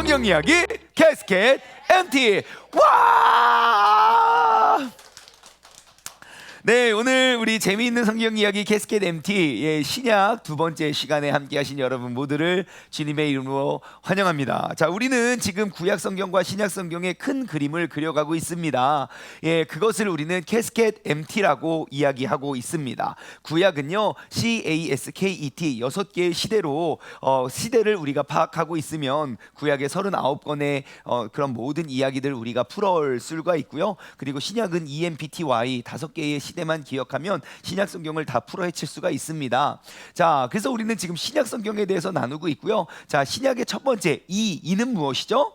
성경 이야기 캐스켓 MT. 와! 네, 오늘 우리 재미있는 성경 이야기 캐스켓 MT의 신약 두 번째 시간에 함께하신 여러분 모두를 주님의 이름으로 환영합니다. 자, 우리는 지금 구약 성경과 신약 성경의 큰 그림을 그려가고 있습니다. 예, 그것을 우리는 캐스켓 MT라고 이야기하고 있습니다. 구약은요, CASKET 6개의 시대로 시대를 우리가 파악하고 있으면 구약의 39권의 그런 모든 이야기들 우리가 풀어올 수가 있고요. 그리고 신약은 EMPTY 5개의 시대만 기억하면 신약 성경을 다 풀어 헤칠 수가 있습니다. 자, 그래서 우리는 지금 신약 성경에 대해서 나누고 있고요. 자, 신약의 첫 번째 이는 무엇이죠?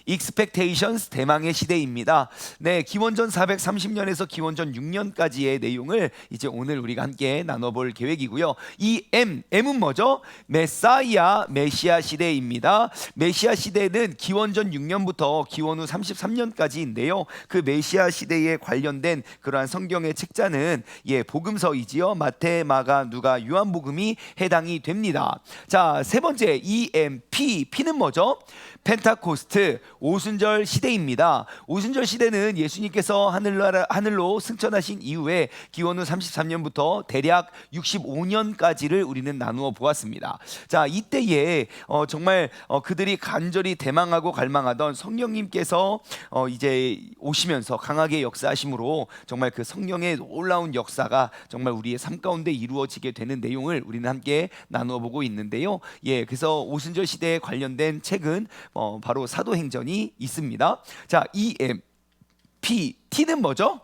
Expectations, 대망의 시대입니다. 네, 기원전 430년에서 기원전 6년까지의 내용을 이제 오늘 우리가 함께 나눠볼 계획이고요. 이 M은 뭐죠? 메사이아, 메시아 시대입니다. 메시아 시대는 기원전 6년부터 기원 후 33년까지인데요. 그 메시아 시대에 관련된 그러한 성경의 책자는 복음서이지요. 마태, 마가, 누가, 요한복음이 해당이 됩니다. 자, 세 번째 P는 뭐죠? 펜타코스트, 오순절 시대입니다. 오순절 시대는 예수님께서 하늘로 승천하신 이후에 기원 후 33년부터 대략 65년까지를 우리는 나누어 보았습니다. 자, 이때에 정말 그들이 간절히 대망하고 갈망하던 성령님께서 이제 오시면서 강하게 역사하심으로 정말 그 성령의 놀라운 역사가 정말 우리의 삶 가운데 이루어지게 되는 내용을 우리는 함께 나누어 보고 있는데요. 그래서 오순절 시대에 관련된 책은 바로 사도행전이 있습니다. 자, T는 뭐죠?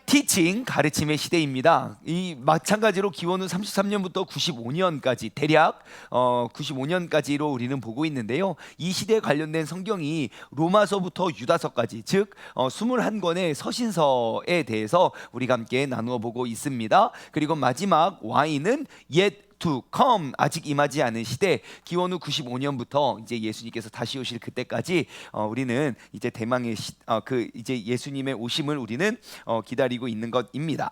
티칭, 가르침의 시대입니다. 이 마찬가지로 기원 후 33년부터 95년까지 대략 95년까지로 우리는 보고 있는데요. 이 시대에 관련된 성경이 로마서부터 유다서까지, 즉 21권의 서신서에 대해서 우리가 함께 나누어 보고 있습니다. 그리고 마지막 Y는 yet to come, 아직 임하지 않은 시대, 기원 후 95년부터 이제 예수님께서 다시 오실 그때까지 우리는 이제 대망의 이제 예수님의 오심을 우리는 기다리고 있는 것입니다.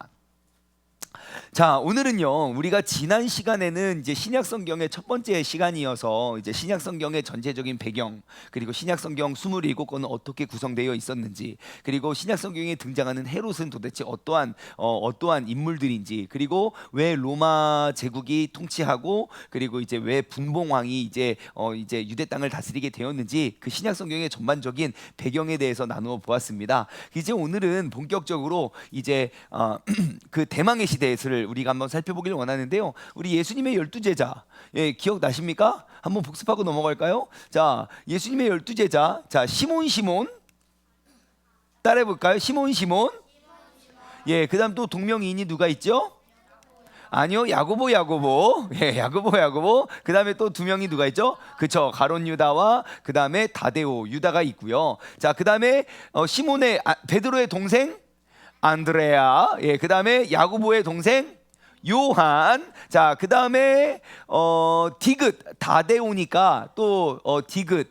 자, 오늘은요, 우리가 지난 시간에는 이제 신약 성경의 첫 번째 시간이어서 이제 신약 성경의 전체적인 배경, 그리고 신약 성경 27권은 어떻게 구성되어 있었는지, 그리고 신약 성경에 등장하는 헤롯은 도대체 어떠한 인물들인지, 그리고 왜 로마 제국이 통치하고, 그리고 이제 왜 분봉왕이 이제 유대 땅을 다스리게 되었는지, 그 신약 성경의 전반적인 배경에 대해서 나누어 보았습니다. 이제 오늘은 본격적으로 이제 그 대망의 시대에서를 우리가 한번 살펴보기를 원하는데요. 우리 예수님의 12제자, 기억나십니까? 한번 복습하고 넘어갈까요? 자, 예수님의 12제자, 자, 시몬 따라해 볼까요? 시몬. 그 다음 또 동명이인이 누가 있죠? 아니요, 야고보. 야고보. 그 다음에 또 두 명이 누가 있죠? 그쵸, 가룟 유다와 그 다음에 다데오 유다가 있고요. 자, 그 다음에 시몬의 베드로의 동생 안드레아, 그 다음에 야고보의 동생 요한. 자, 그 다음에 디귿, 다데오니까 또 디귿,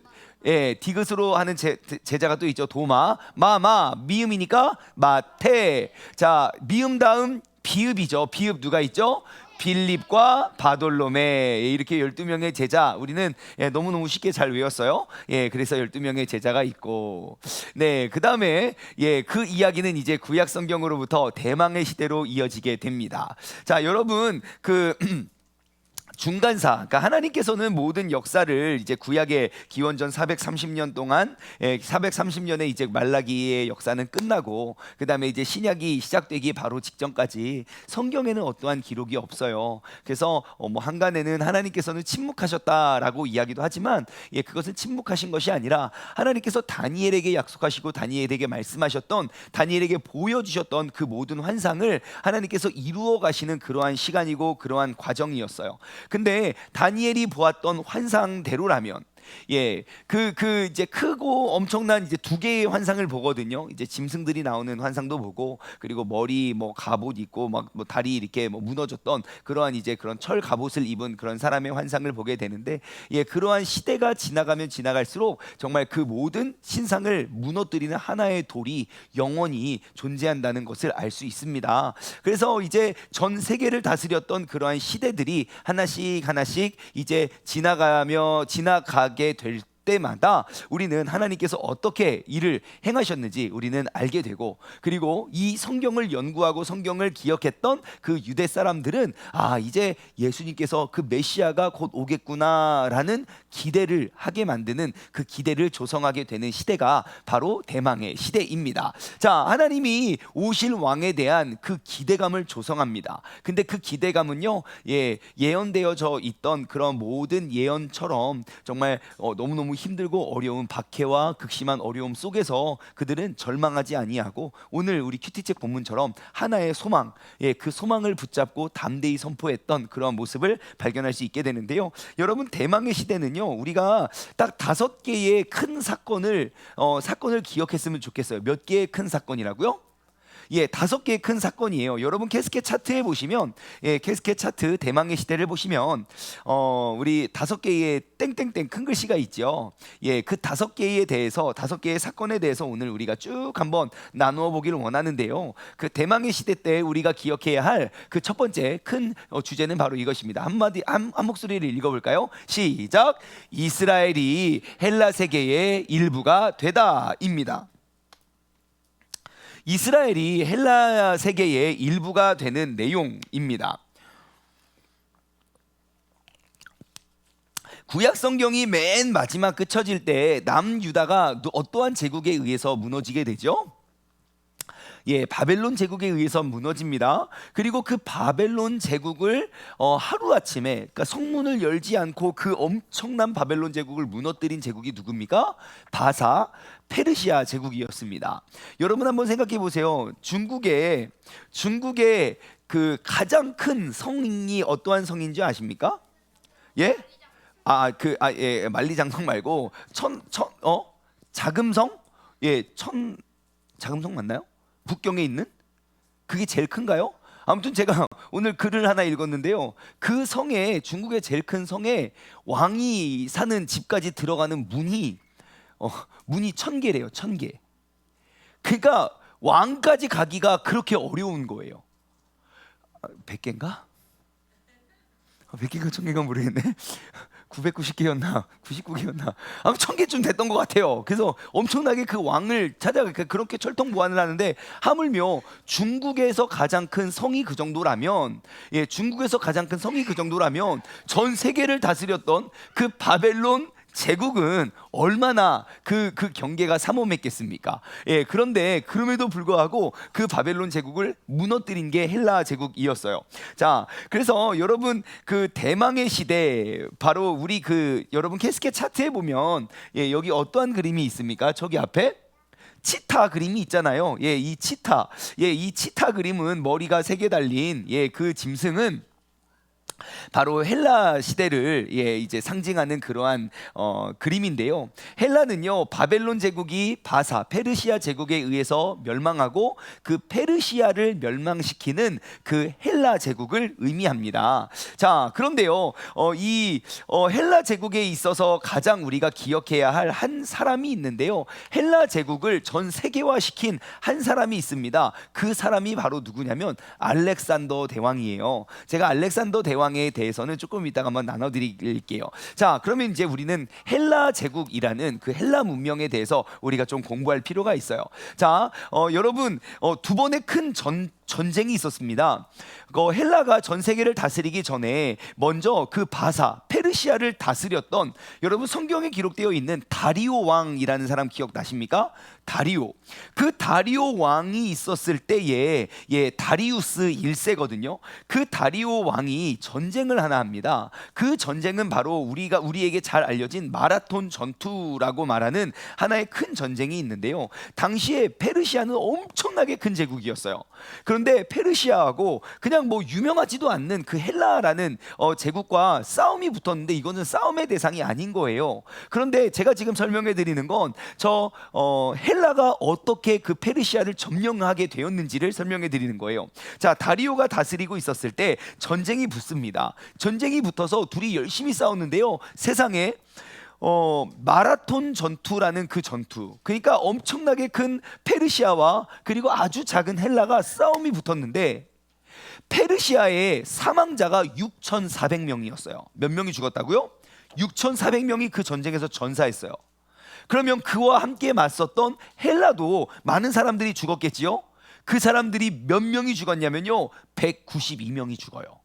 디귿으로 하는 제자가 또 있죠. 도마, 마마, 미음이니까 마태. 자, 미음 다음 비읍이죠. 비읍 누가 있죠? 빌립과 바돌로메. 이렇게 12명의 제자, 우리는 너무너무 쉽게 잘 외웠어요. 그래서 12명의 제자가 있고, 네, 그 다음에 그 이야기는 이제 구약 성경으로부터 대망의 시대로 이어지게 됩니다. 자, 여러분, 그 중간사, 그러니까 하나님께서는 모든 역사를 이제 구약의 기원전 430년 동안 430년에 이제 말라기의 역사는 끝나고, 그 다음에 이제 신약이 시작되기 바로 직전까지 성경에는 어떠한 기록이 없어요. 그래서 한간에는 하나님께서는 침묵하셨다라고 이야기도 하지만 그것은 침묵하신 것이 아니라 하나님께서 다니엘에게 약속하시고 다니엘에게 말씀하셨던, 다니엘에게 보여주셨던 그 모든 환상을 하나님께서 이루어 가시는 그러한 시간이고 그러한 과정이었어요. 근데 다니엘이 보았던 환상대로라면 그 이제 크고 엄청난 이제 두 개의 환상을 보거든요. 이제 짐승들이 나오는 환상도 보고, 그리고 머리 갑옷 입고 막 다리 이렇게 무너졌던 그러한 이제 그런 철 갑옷을 입은 그런 사람의 환상을 보게 되는데, 그러한 시대가 지나가면 지나갈수록 정말 그 모든 신상을 무너뜨리는 하나의 돌이 영원히 존재한다는 것을 알 수 있습니다. 그래서 이제 전 세계를 다스렸던 그러한 시대들이 하나씩 이제 지나가게 될 때마다 우리는 하나님께서 어떻게 일을 행하셨는지 우리는 알게 되고, 그리고 이 성경을 연구하고 성경을 기억했던 그 유대 사람들은 이제 예수님께서 그 메시아가 곧 오겠구나라는 기대를 하게 만드는, 그 기대를 조성하게 되는 시대가 바로 대망의 시대입니다. 자, 하나님이 오실 왕에 대한 그 기대감을 조성합니다. 근데 그 기대감은요, 예언되어져 있던 그런 모든 예언처럼 정말 너무너무 힘들고 어려운 박해와 극심한 어려움 속에서 그들은 절망하지 아니하고, 오늘 우리 큐티책 본문처럼 하나의 소망, 그 소망을 붙잡고 담대히 선포했던 그런 모습을 발견할 수 있게 되는데요. 여러분, 대망의 시대는요, 우리가 딱 5개의 큰 사건을 기억했으면 좋겠어요. 몇 개의 큰 사건이라고요? 5개의 큰 사건이에요. 여러분 캐스켓 차트에 보시면, 캐스켓 차트 대망의 시대를 보시면 우리 5개의 땡땡땡 큰 글씨가 있죠. 그 5개에 대해서, 5개의 사건에 대해서 오늘 우리가 쭉 한번 나누어 보기를 원하는데요. 그 대망의 시대 때 우리가 기억해야 할 그 첫 번째 큰 주제는 바로 이것입니다. 한 목소리를 읽어볼까요? 시작. 이스라엘이 헬라 세계의 일부가 되다입니다. 이스라엘이 헬라 세계의 일부가 되는 내용입니다. 구약 성경이 맨 마지막 끝쳐질 때 남유다가 어떠한 제국에 의해서 무너지게 되죠? 바벨론 제국에 의해서 무너집니다. 그리고 그 바벨론 제국을 하루아침에, 그러니까 성문을 열지 않고 그 엄청난 바벨론 제국을 무너뜨린 제국이 누굽니까? 바사 페르시아 제국이었습니다. 여러분 한번 생각해 보세요. 중국의 그 가장 큰 성이 어떠한 성인지 아십니까? 만리장성 말고 자금성? 자금성 맞나요? 북경에 있는? 그게 제일 큰가요? 아무튼 제가 오늘 글을 하나 읽었는데요. 그 성에, 중국의 제일 큰 성에 왕이 사는 집까지 들어가는 문이 1000개래요. 1000개. 그러니까 왕까지 가기가 그렇게 어려운 거예요. 100개인가? 100개가 1000개가 모르겠네. 990개였나 99개였나 아무튼 1000개쯤 됐던 것 같아요. 그래서 엄청나게 그 왕을 찾아가 그렇게 철통보안을 하는데, 하물며 중국에서 가장 큰 성이 그 정도라면, 중국에서 가장 큰 성이 그 정도라면 전 세계를 다스렸던 그 바벨론 제국은 얼마나 그 경계가 삼엄했겠습니까? 그런데 그럼에도 불구하고 그 바벨론 제국을 무너뜨린 게 헬라 제국이었어요. 자, 그래서 여러분 그 대망의 시대, 바로 우리 여러분 캐스켓 차트에 보면 여기 어떠한 그림이 있습니까? 저기 앞에 치타 그림이 있잖아요. 이 치타 그림은 머리가 3개 달린 그 짐승은 바로 헬라 시대를 이제 상징하는 그러한 그림인데요. 헬라는요, 바벨론 제국이 바사 페르시아 제국에 의해서 멸망하고 그 페르시아를 멸망시키는 그 헬라 제국을 의미합니다. 자, 그런데요, 이 헬라 제국에 있어서 가장 우리가 기억해야 할 한 사람이 있는데요. 헬라 제국을 전 세계화시킨 한 사람이 있습니다. 그 사람이 바로 누구냐면 알렉산더 대왕이에요. 제가 알렉산더 대왕에 대해서는 조금 이따가 한번 나눠드릴게요. 자, 그러면 이제 우리는 헬라 제국이라는 그 헬라 문명에 대해서 우리가 좀 공부할 필요가 있어요. 자, 여러분 2번의 큰 전쟁이 있었습니다. 헬라가 전 세계를 다스리기 전에 먼저 그 바사 페르시아를 다스렸던, 여러분 성경에 기록되어 있는 다리오 왕이라는 사람 기억나십니까? 다리오. 그 다리오 왕이 있었을 때에 다리우스 1세거든요. 그 다리오 왕이 전쟁을 하나 합니다. 그 전쟁은 바로 우리에게 잘 알려진 마라톤 전투라고 말하는 하나의 큰 전쟁이 있는데요. 당시에 페르시아는 엄청나게 큰 제국이었어요. 그런데 페르시아하고 그냥 유명하지도 않는 그 헬라라는 제국과 싸움이 붙었는데, 이거는 싸움의 대상이 아닌 거예요. 그런데 제가 지금 설명해 드리는 건 헬라가 어떻게 그 페르시아를 점령하게 되었는지를 설명해 드리는 거예요. 자, 다리오가 다스리고 있었을 때 전쟁이 붙습니다. 전쟁이 붙어서 둘이 열심히 싸웠는데요. 세상에 마라톤 전투라는 그 전투, 그러니까 엄청나게 큰 페르시아와 그리고 아주 작은 헬라가 싸움이 붙었는데, 페르시아의 사망자가 6,400명이었어요. 몇 명이 죽었다고요? 6,400명이 그 전쟁에서 전사했어요. 그러면 그와 함께 맞섰던 헬라도 많은 사람들이 죽었겠지요. 그 사람들이 몇 명이 죽었냐면요, 192명이 죽어요.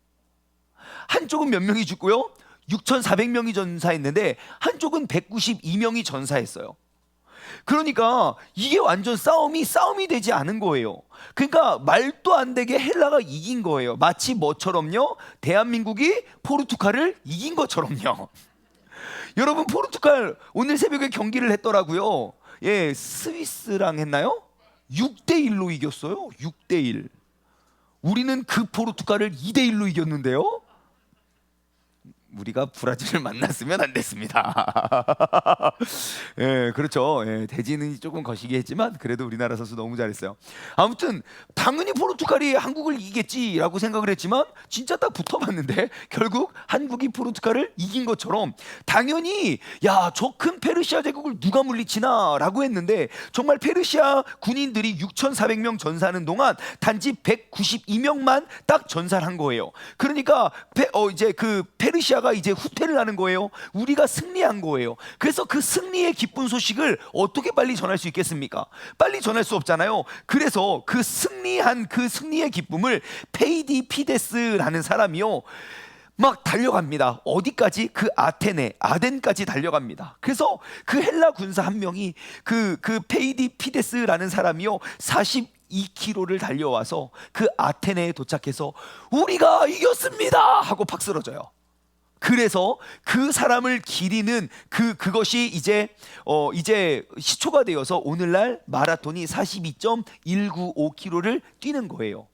한쪽은 몇 명이 죽고요, 6,400명이 전사했는데 한쪽은 192명이 전사했어요. 그러니까 이게 완전 싸움이 되지 않은 거예요. 그러니까 말도 안 되게 헬라가 이긴 거예요. 마치 뭐처럼요, 대한민국이 포르투갈을 이긴 것처럼요. 여러분, 포르투갈 오늘 새벽에 경기를 했더라고요. 예, 스위스랑 했나요? 6대1로 이겼어요. 6대1. 우리는 그 포르투갈을 2대1로 이겼는데요. 우리가 브라질을 만났으면 안 됐습니다. 예, 그렇죠. 예, 대진은 조금 거시기 했지만 그래도 우리나라 선수 너무 잘했어요. 아무튼 당연히 포르투갈이 한국을 이기겠지라고 생각을 했지만 진짜 딱 붙어봤는데 결국 한국이 포르투갈을 이긴 것처럼 당연히 야, 저 큰 페르시아 제국을 누가 물리치나라고 했는데 정말 페르시아 군인들이 6,400명 전사하는 동안 단지 192명만 딱 전사를 한 거예요. 그러니까 이제 그 페르시아가 이제 후퇴를 하는 거예요. 우리가 승리한 거예요. 그래서 그 승리의 기쁜 소식을 어떻게 빨리 전할 수 있겠습니까? 빨리 전할 수 없잖아요. 그래서 그 승리한 그 승리의 기쁨을 페이디피데스라는 사람이요, 막 달려갑니다. 어디까지? 그 아덴까지 달려갑니다. 그래서 그 헬라 군사 한 명이 그 페이디피데스라는 사람이요, 42km를 달려와서 그 아테네에 도착해서 우리가 이겼습니다 하고 박수를 쳐요. 그래서 그 사람을 기리는 그것이 이제 시초가 되어서 오늘날 마라톤이 42.195km를 뛰는 거예요.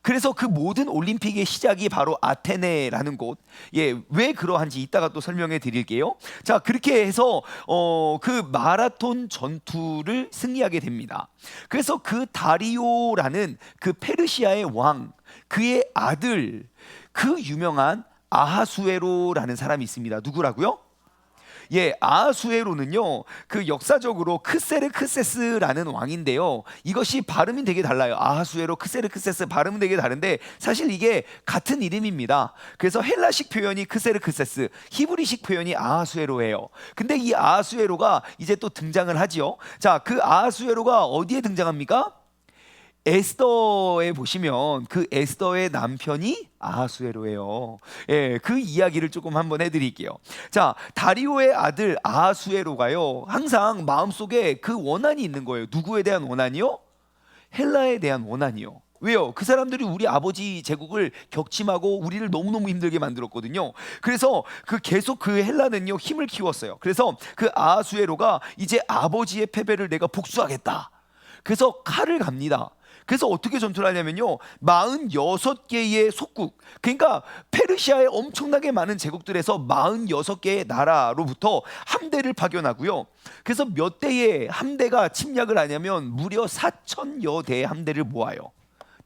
그래서 그 모든 올림픽의 시작이 바로 아테네라는 곳. 예, 왜 그러한지 이따가 또 설명해 드릴게요. 자, 그렇게 해서 그 마라톤 전투를 승리하게 됩니다. 그래서 그 다리오라는 그 페르시아의 왕, 그의 아들, 그 유명한 아하수에로라는 사람이 있습니다. 누구라고요? 예, 아하수에로는요, 그 역사적으로 크세르크세스라는 왕인데요, 이것이 발음이 되게 달라요. 아하수에로, 크세르크세스 발음은 되게 다른데 사실 이게 같은 이름입니다. 그래서 헬라식 표현이 크세르크세스, 히브리식 표현이 아하수에로예요. 근데 이 아하수에로가 이제 또 등장을 하지요. 자, 그 아하수에로가 어디에 등장합니까? 에스더에 보시면 그 에스더의 남편이 아하수에로예요. 예, 그 이야기를 조금 한번 해드릴게요. 자, 다리오의 아들 아하수에로가요, 항상 마음속에 그 원한이 있는 거예요. 누구에 대한 원한이요? 헬라에 대한 원한이요. 왜요? 그 사람들이 우리 아버지 제국을 격침하고 우리를 너무너무 힘들게 만들었거든요. 그래서 계속 그 헬라는요, 힘을 키웠어요. 그래서 그 아하수에로가 이제 아버지의 패배를 내가 복수하겠다. 그래서 칼을 갑니다. 그래서 어떻게 전투를 하냐면요, 46개의 속국, 그러니까 페르시아의 엄청나게 많은 제국들에서 46개의 나라로부터 함대를 파견하고요. 그래서 몇 대의 함대가 침략을 하냐면 무려 4,000여 대의 함대를 모아요.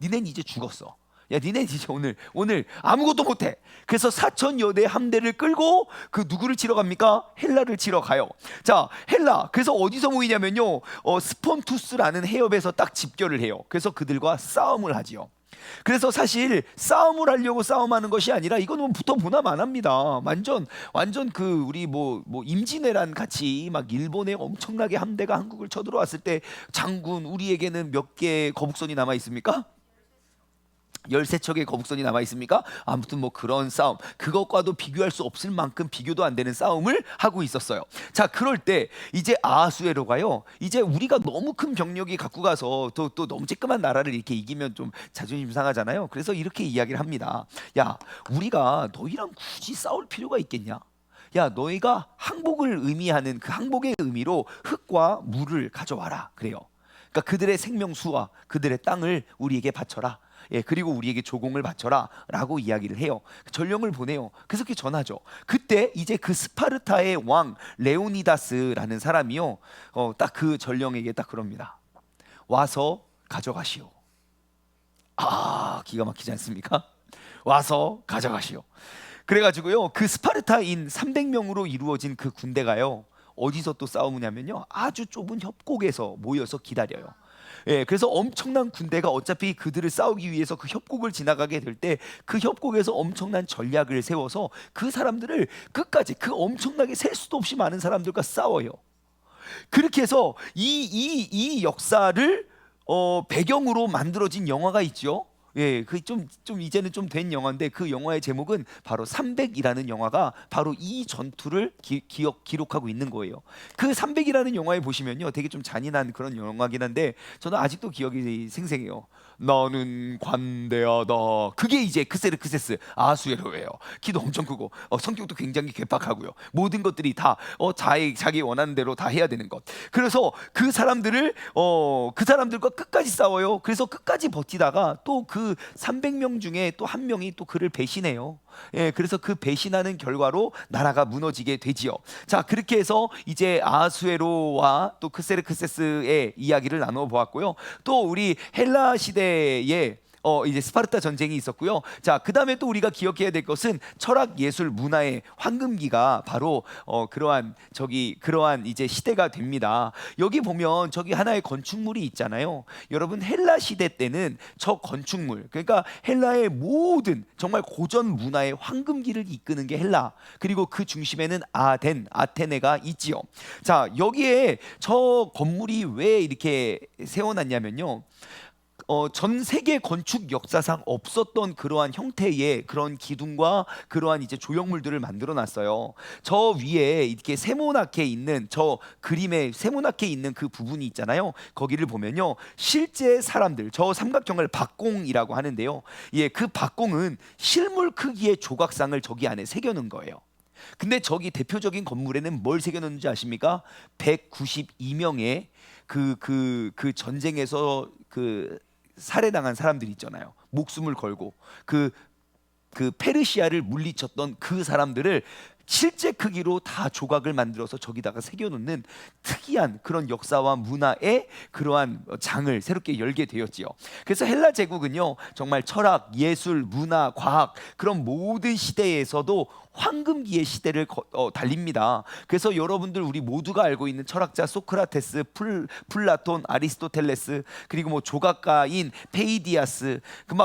니넨 이제 죽었어. 야, 니네 이제 오늘 아무것도 못해. 그래서 4,000여 대 함대를 끌고 그 누구를 치러 갑니까? 헬라를 치러 가요. 자, 헬라, 그래서 어디서 모이냐면요, 스폰투스라는 해협에서 딱 집결을 해요. 그래서 그들과 싸움을 하지요. 그래서 사실 싸움을 하려고 싸움하는 것이 아니라 이거는 붙어 보나만 합니다. 완전 그 우리 뭐 임진왜란 같이 막 일본의 엄청나게 함대가 한국을 쳐들어왔을 때 장군, 우리에게는 몇 개의 거북선이 남아 있습니까? 13척의 거북선이 남아 있습니까? 아무튼 뭐 그런 싸움, 그것과도 비교할 수 없을 만큼 비교도 안 되는 싸움을 하고 있었어요. 자, 그럴 때 이제 아하수에로가요, 이제 우리가 너무 큰 병력이 갖고 가서 또 너무 쬐끄만 나라를 이렇게 이기면 좀 자존심 상하잖아요. 그래서 이렇게 이야기를 합니다. 야, 우리가 너희랑 굳이 싸울 필요가 있겠냐? 야, 너희가 항복을 의미하는 그 항복의 의미로 흙과 물을 가져와라. 그래요. 그러니까 그들의 생명수와 그들의 땅을 우리에게 바쳐라. 예, 그리고 우리에게 조공을 바쳐라 라고 이야기를 해요. 전령을 보내요. 그래서 그렇게 전하죠. 그때 이제 그 스파르타의 왕 레오니다스라는 사람이요, 딱 그 전령에게 딱 그럽니다. 와서 가져가시오. 아, 기가 막히지 않습니까? 와서 가져가시오. 그래가지고요, 그 스파르타인 300명으로 이루어진 그 군대가요, 어디서 또 싸우냐면요, 아주 좁은 협곡에서 모여서 기다려요. 예, 그래서 엄청난 군대가 어차피 그들을 싸우기 위해서 그 협곡을 지나가게 될 때 그 협곡에서 엄청난 전략을 세워서 그 사람들을 끝까지 그 엄청나게 셀 수도 없이 많은 사람들과 싸워요. 그렇게 해서 이 역사를 배경으로 만들어진 영화가 있죠. 예, 그 좀 이제는 좀 된 영화인데 그 영화의 제목은 바로 300이라는 영화가 바로 이 전투를 기록하고 있는 거예요. 그 300이라는 영화에 보시면요, 되게 좀 잔인한 그런 영화긴 한데 저는 아직도 기억이 생생해요. 나는 관대하다. 그게 이제 크세르크세스 아수에로예요. 키도 엄청 크고 성격도 굉장히 괴팍하고요. 모든 것들이 다 자기 원하는 대로 다 해야 되는 것. 그래서 그 사람들을 그 사람들과 끝까지 싸워요. 그래서 끝까지 버티다가 또 그 300명 중에 또 한 명이 또 그를 배신해요. 예, 그래서 그 배신하는 결과로 나라가 무너지게 되지요. 자, 그렇게 해서 이제 아수에로와 또 크세르크세스의 이야기를 나누어 보았고요. 또 우리 헬라 시대에 이제 스파르타 전쟁이 있었고요. 자, 그다음에 또 우리가 기억해야 될 것은 철학, 예술, 문화의 황금기가 바로 그러한 이제 시대가 됩니다. 여기 보면 저기 하나의 건축물이 있잖아요. 여러분, 헬라 시대 때는 저 건축물, 그러니까 헬라의 모든 정말 고전 문화의 황금기를 이끄는 게 헬라. 그리고 그 중심에는 아테네가 있지요. 자, 여기에 저 건물이 왜 이렇게 세워놨냐면요, 전 세계 건축 역사상 없었던 그러한 형태의 그런 기둥과 그러한 이제 조형물들을 만들어 놨어요. 저 위에 이렇게 세모나게 있는 저 그림에 세모나게 있는 그 부분이 있잖아요. 거기를 보면요, 실제 사람들, 저 삼각형을 박공이라고 하는데요. 예, 그 박공은 실물 크기의 조각상을 저기 안에 새겨 놓은 거예요. 근데 저기 대표적인 건물에는 뭘 새겨 놓는지 아십니까? 192명의 그 전쟁에서 살해당한 사람들이 있잖아요. 목숨을 걸고 그 페르시아를 물리쳤던 그 사람들을 실제 크기로 다 조각을 만들어서 저기다가 새겨놓는 특이한 그런 역사와 문화의 그러한 장을 새롭게 열게 되었지요. 그래서 헬라 제국은요, 정말 철학, 예술, 문화, 과학 그런 모든 시대에서도 황금기의 시대를 달립니다. 그래서 여러분들 우리 모두가 알고 있는 철학자 소크라테스, 플라톤, 아리스토텔레스, 그리고 뭐 조각가인 페이디아스,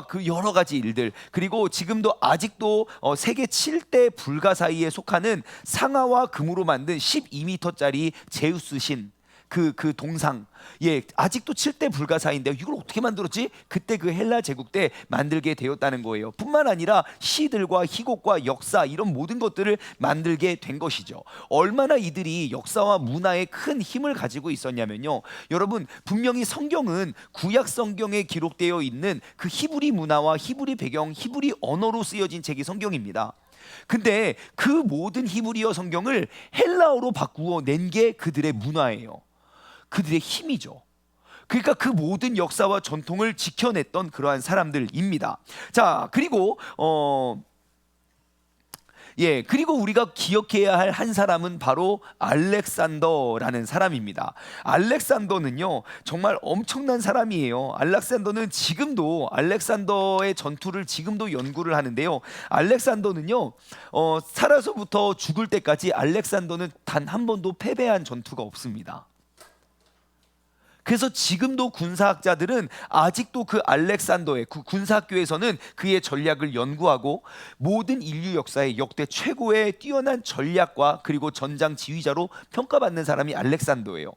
그 여러 가지 일들, 그리고 지금도 아직도 세계 7대 불가사의에 속하는 상아와 금으로 만든 12m짜리 제우스 신, 그 동상, 예, 아직도 7대 불가사인데요. 이걸 어떻게 만들었지? 그때 그 헬라 제국 때 만들게 되었다는 거예요. 뿐만 아니라 시들과 희곡과 역사 이런 모든 것들을 만들게 된 것이죠. 얼마나 이들이 역사와 문화에 큰 힘을 가지고 있었냐면요, 여러분, 분명히 성경은 구약 성경에 기록되어 있는 그 히브리 문화와 히브리 배경, 히브리 언어로 쓰여진 책이 성경입니다. 근데 그 모든 히브리어 성경을 헬라어로 바꾸어 낸 게 그들의 문화예요. 그들의 힘이죠. 그러니까 그 모든 역사와 전통을 지켜냈던 그러한 사람들입니다. 자, 그리고 그리고 우리가 기억해야 할 한 사람은 바로 알렉산더라는 사람입니다. 알렉산더는요, 정말 엄청난 사람이에요. 알렉산더의 전투를 지금도 연구를 하는데요. 알렉산더는요, 살아서부터 죽을 때까지 알렉산더는 단 한 번도 패배한 전투가 없습니다. 그래서 지금도 군사학자들은 아직도 그 알렉산더의 그 군사학교에서는 그의 전략을 연구하고 모든 인류 역사의 역대 최고의 뛰어난 전략과 그리고 전장 지휘자로 평가받는 사람이 알렉산더예요.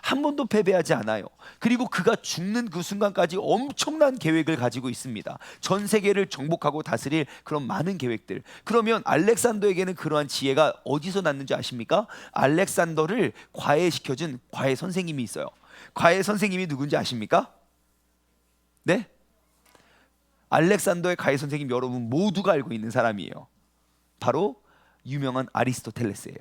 한 번도 패배하지 않아요. 그리고 그가 죽는 그 순간까지 엄청난 계획을 가지고 있습니다. 전 세계를 정복하고 다스릴 그런 많은 계획들. 그러면 알렉산더에게는 그러한 지혜가 어디서 났는지 아십니까? 알렉산더를 과외시켜준 과외 선생님이 있어요. 과외 선생님이 누군지 아십니까? 네? 알렉산더의 과외 선생님 여러분 모두가 알고 있는 사람이에요. 바로 유명한 아리스토텔레스예요.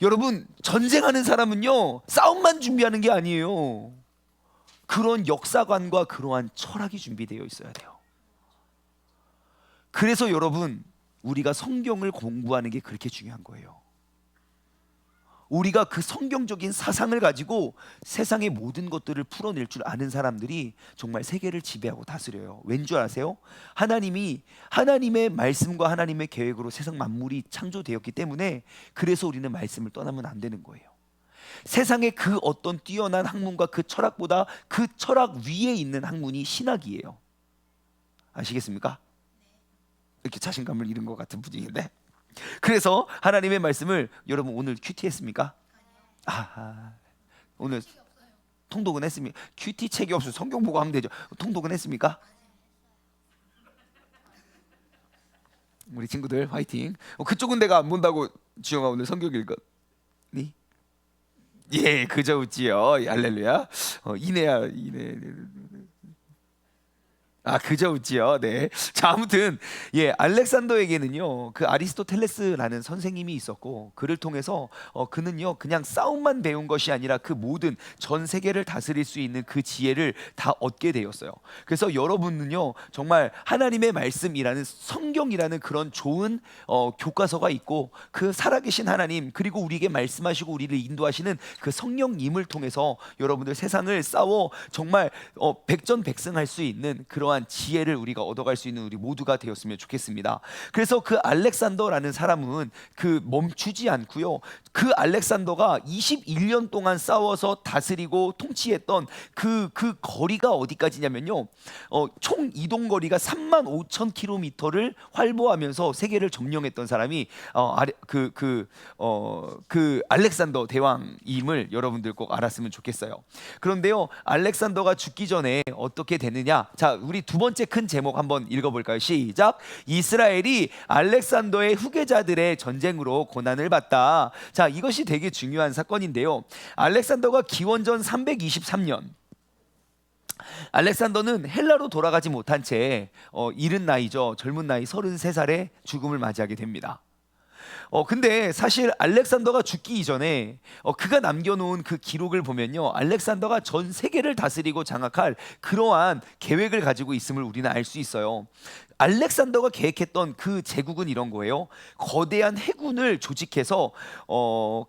여러분, 전쟁하는 사람은요, 싸움만 준비하는 게 아니에요. 그런 역사관과 그러한 철학이 준비되어 있어야 돼요. 그래서 여러분, 우리가 성경을 공부하는 게 그렇게 중요한 거예요. 우리가 그 성경적인 사상을 가지고 세상의 모든 것들을 풀어낼 줄 아는 사람들이 정말 세계를 지배하고 다스려요. 왠 줄 아세요? 하나님의 말씀과 하나님의 계획으로 세상 만물이 창조되었기 때문에, 그래서 우리는 말씀을 떠나면 안 되는 거예요. 세상에 그 어떤 뛰어난 학문과 그 철학보다 그 철학 위에 있는 학문이 신학이에요. 아시겠습니까? 이렇게 자신감을 잃은 것 같은 분위기인데. 그래서 하나님의 말씀을 여러분 오늘 큐티했습니까? 오늘 통독은 했습니까? 큐티 책이 없어 성경 보고 하면 되죠. 통독은 했습니까? 우리 친구들 화이팅. 그쪽은 내가 안 본다고 주영아 오늘 성경 읽었니? 예, 그저 웃지요. 할렐루야. 이내야 이내. 그저 웃지요. 네. 자, 아무튼 알렉산더에게는요 그 아리스토텔레스라는 선생님이 있었고, 그를 통해서 그는요 그냥 싸움만 배운 것이 아니라 그 모든 전 세계를 다스릴 수 있는 그 지혜를 다 얻게 되었어요. 그래서 여러분은요 정말 하나님의 말씀이라는 성경이라는 그런 좋은 교과서가 있고, 그 살아계신 하나님 그리고 우리에게 말씀하시고 우리를 인도하시는 그 성령님을 통해서 여러분들 세상을 싸워 정말 백전백승할 수 있는 그러한 지혜를 우리가 얻어갈 수 있는 우리 모두가 되었으면 좋겠습니다. 그래서 그 알렉산더라는 사람은 그 멈추지 않고요, 그 알렉산더가 21년 동안 싸워서 다스리고 통치했던 그 거리가 어디까지냐면요, 총 이동 거리가 35,000km를 활보하면서 세계를 점령했던 사람이 그 알렉산더 대왕임을 여러분들 꼭 알았으면 좋겠어요. 그런데요, 알렉산더가 죽기 전에 어떻게 되느냐? 자, 우리 두 번째 큰 제목 한번 읽어볼까요? 시작. 이스라엘이 알렉산더의 후계자들의 전쟁으로 고난을 받다. 자, 이것이 되게 중요한 사건인데요, 알렉산더가 기원전 323년, 알렉산더는 헬라로 돌아가지 못한 채 이른 나이죠, 젊은 나이 33살에 죽음을 맞이하게 됩니다. 근데 사실 알렉산더가 죽기 이전에 그가 남겨놓은 그 기록을 보면요, 알렉산더가 전 세계를 다스리고 장악할 그러한 계획을 가지고 있음을 우리는 알 수 있어요. 알렉산더가 계획했던 그 제국은 이런 거예요. 거대한 해군을 조직해서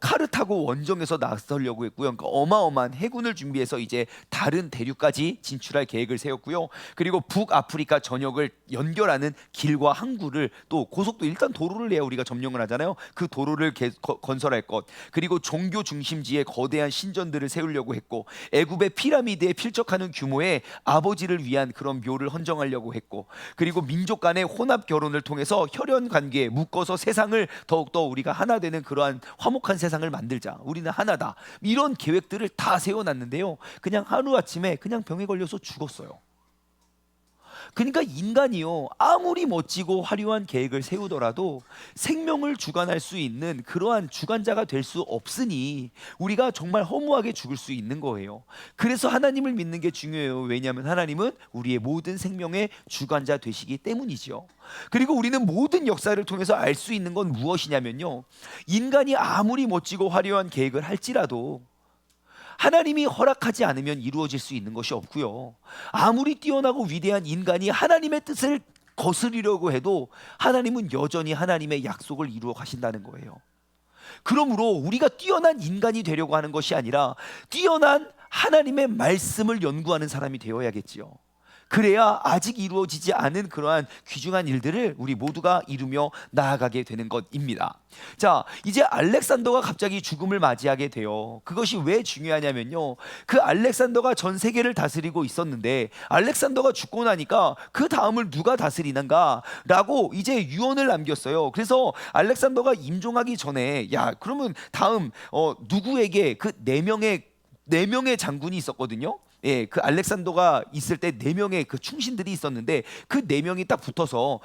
칼을 타고 원정에서 나서려고 했고요. 그러니까 어마어마한 해군을 준비해서 이제 다른 대륙까지 진출할 계획을 세웠고요. 그리고 북아프리카 전역을 연결하는 길과 항구를, 또 고속도 일단 도로를 내야 우리가 점령을 하잖아요. 그 도로를 건설할 것, 그리고 종교 중심지에 거대한 신전들을 세우려고 했고, 애굽의 피라미드에 필적하는 규모의 아버지를 위한 그런 묘를 헌정하려고 했고, 그리고 민족 간의 혼합 결혼을 통해서 혈연 관계에 묶어서 세상을 더욱더 우리가 하나 되는 그러한 화목한 세상을 만들자, 우리는 하나다, 이런 계획들을 다 세워놨는데요, 그냥 하루아침에 그냥 병에 걸려서 죽었어요. 그러니까 인간이요, 아무리 멋지고 화려한 계획을 세우더라도 생명을 주관할 수 있는 그러한 주관자가 될 수 없으니 우리가 정말 허무하게 죽을 수 있는 거예요. 그래서 하나님을 믿는 게 중요해요. 왜냐하면 하나님은 우리의 모든 생명의 주관자 되시기 때문이죠. 그리고 우리는 모든 역사를 통해서 알 수 있는 건 무엇이냐면요, 인간이 아무리 멋지고 화려한 계획을 할지라도 하나님이 허락하지 않으면 이루어질 수 있는 것이 없고요, 아무리 뛰어나고 위대한 인간이 하나님의 뜻을 거스르려고 해도 하나님은 여전히 하나님의 약속을 이루어 가신다는 거예요. 그러므로 우리가 뛰어난 인간이 되려고 하는 것이 아니라 뛰어난 하나님의 말씀을 연구하는 사람이 되어야겠지요. 그래야 아직 이루어지지 않은 그러한 귀중한 일들을 우리 모두가 이루며 나아가게 되는 것입니다. 자, 이제 알렉산더가 갑자기 죽음을 맞이하게 돼요. 그것이 왜 중요하냐면요, 그 알렉산더가 전 세계를 다스리고 있었는데 알렉산더가 죽고 나니까 그 다음을 누가 다스리는가 라고 이제 유언을 남겼어요. 그래서 알렉산더가 임종하기 전에, 야, 그러면 다음 누구에게 그 네 명의 장군이 있었거든요. 예, 그 알렉산더가 있을 때 4명의 그 충신들이 있었는데 그 4명이 딱 붙어서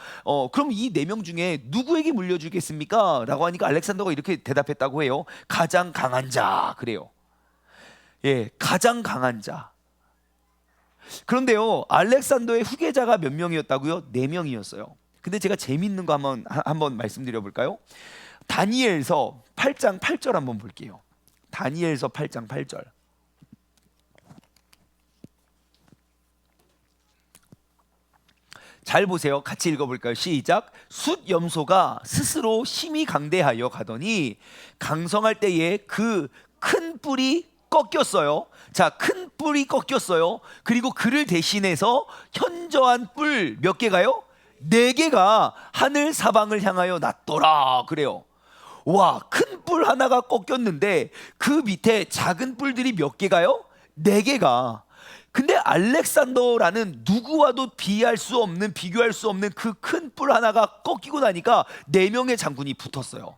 그럼 이 4명 중에 누구에게 물려주겠습니까? 라고 하니까 알렉산더가 이렇게 대답했다고 해요. 가장 강한 자, 그래요. 예, 가장 강한 자. 그런데요, 알렉산더의 후계자가 몇 명이었다고요? 4명이었어요. 근데 제가 재밌는 거 한번 말씀드려 볼까요? 다니엘서 8장 8절 한번 볼게요. 다니엘서 8장 8절. 잘 보세요. 같이 읽어볼까요? 시작. 숫염소가 스스로 심히 강대하여 가더니 강성할 때에 그 큰 뿔이 꺾였어요. 자, 큰 뿔이 꺾였어요. 그리고 그를 대신해서 현저한 뿔 몇 개가요? 4개가 하늘 사방을 향하여 났더라. 그래요. 와, 큰 뿔 하나가 꺾였는데 그 밑에 작은 뿔들이 몇 개가요? 4개가. 근데 알렉산더라는 누구와도 비할 수 없는, 비교할 수 없는 그 큰 뿔 하나가 꺾이고 나니까 4명의 장군이 붙었어요.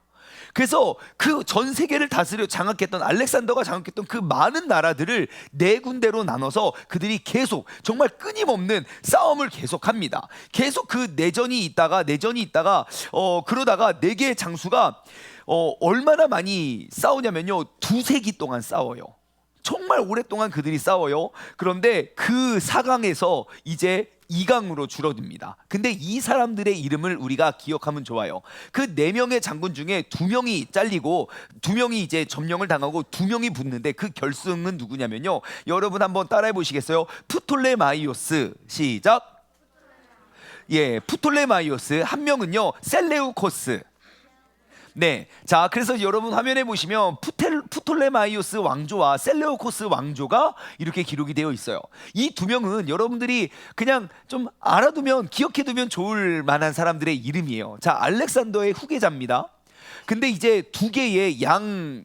그래서 그 전 세계를 다스려 장악했던, 알렉산더가 장악했던 그 많은 나라들을 4군데로 나눠서 그들이 계속 정말 끊임없는 싸움을 계속합니다. 계속 그 내전이 있다가 그러다가 4개의 장수가 얼마나 많이 싸우냐면요, 2세기 동안 싸워요. 정말 오랫동안 그들이 싸워요. 그런데 그 4강에서 이제 2강으로 줄어듭니다. 근데 이 사람들의 이름을 우리가 기억하면 좋아요. 그 4명의 장군 중에 2명이 잘리고 2명이 이제 점령을 당하고 2명이 붙는데 그 결승은 누구냐면요, 여러분 한번 따라해 보시겠어요? 프톨레마이오스. 시작. 예, 프톨레마이오스. 한 명은요 셀레우코스. 네, 자, 그래서 여러분 화면에 보시면 프톨레마이오스 왕조와 셀레우코스 왕조가 이렇게 기록이 되어 있어요. 이 2명은 여러분들이 그냥 좀 알아두면, 기억해두면 좋을 만한 사람들의 이름이에요. 자, 알렉산더의 후계자입니다. 근데 이제 2개의 양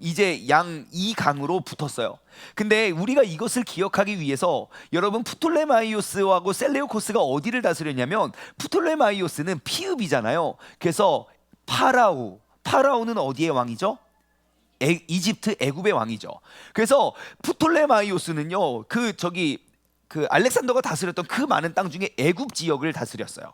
2강으로 붙었어요. 근데 우리가 이것을 기억하기 위해서 여러분, 프톨레마이오스하고 셀레우코스가 어디를 다스렸냐면, 프톨레마이오스는 피읍이잖아요. 그래서 파라오는 어디의 왕이죠? 이집트 애굽의 왕이죠. 그래서 프톨레마이오스는요, 그 알렉산더가 다스렸던 그 많은 땅 중에 애굽 지역을 다스렸어요.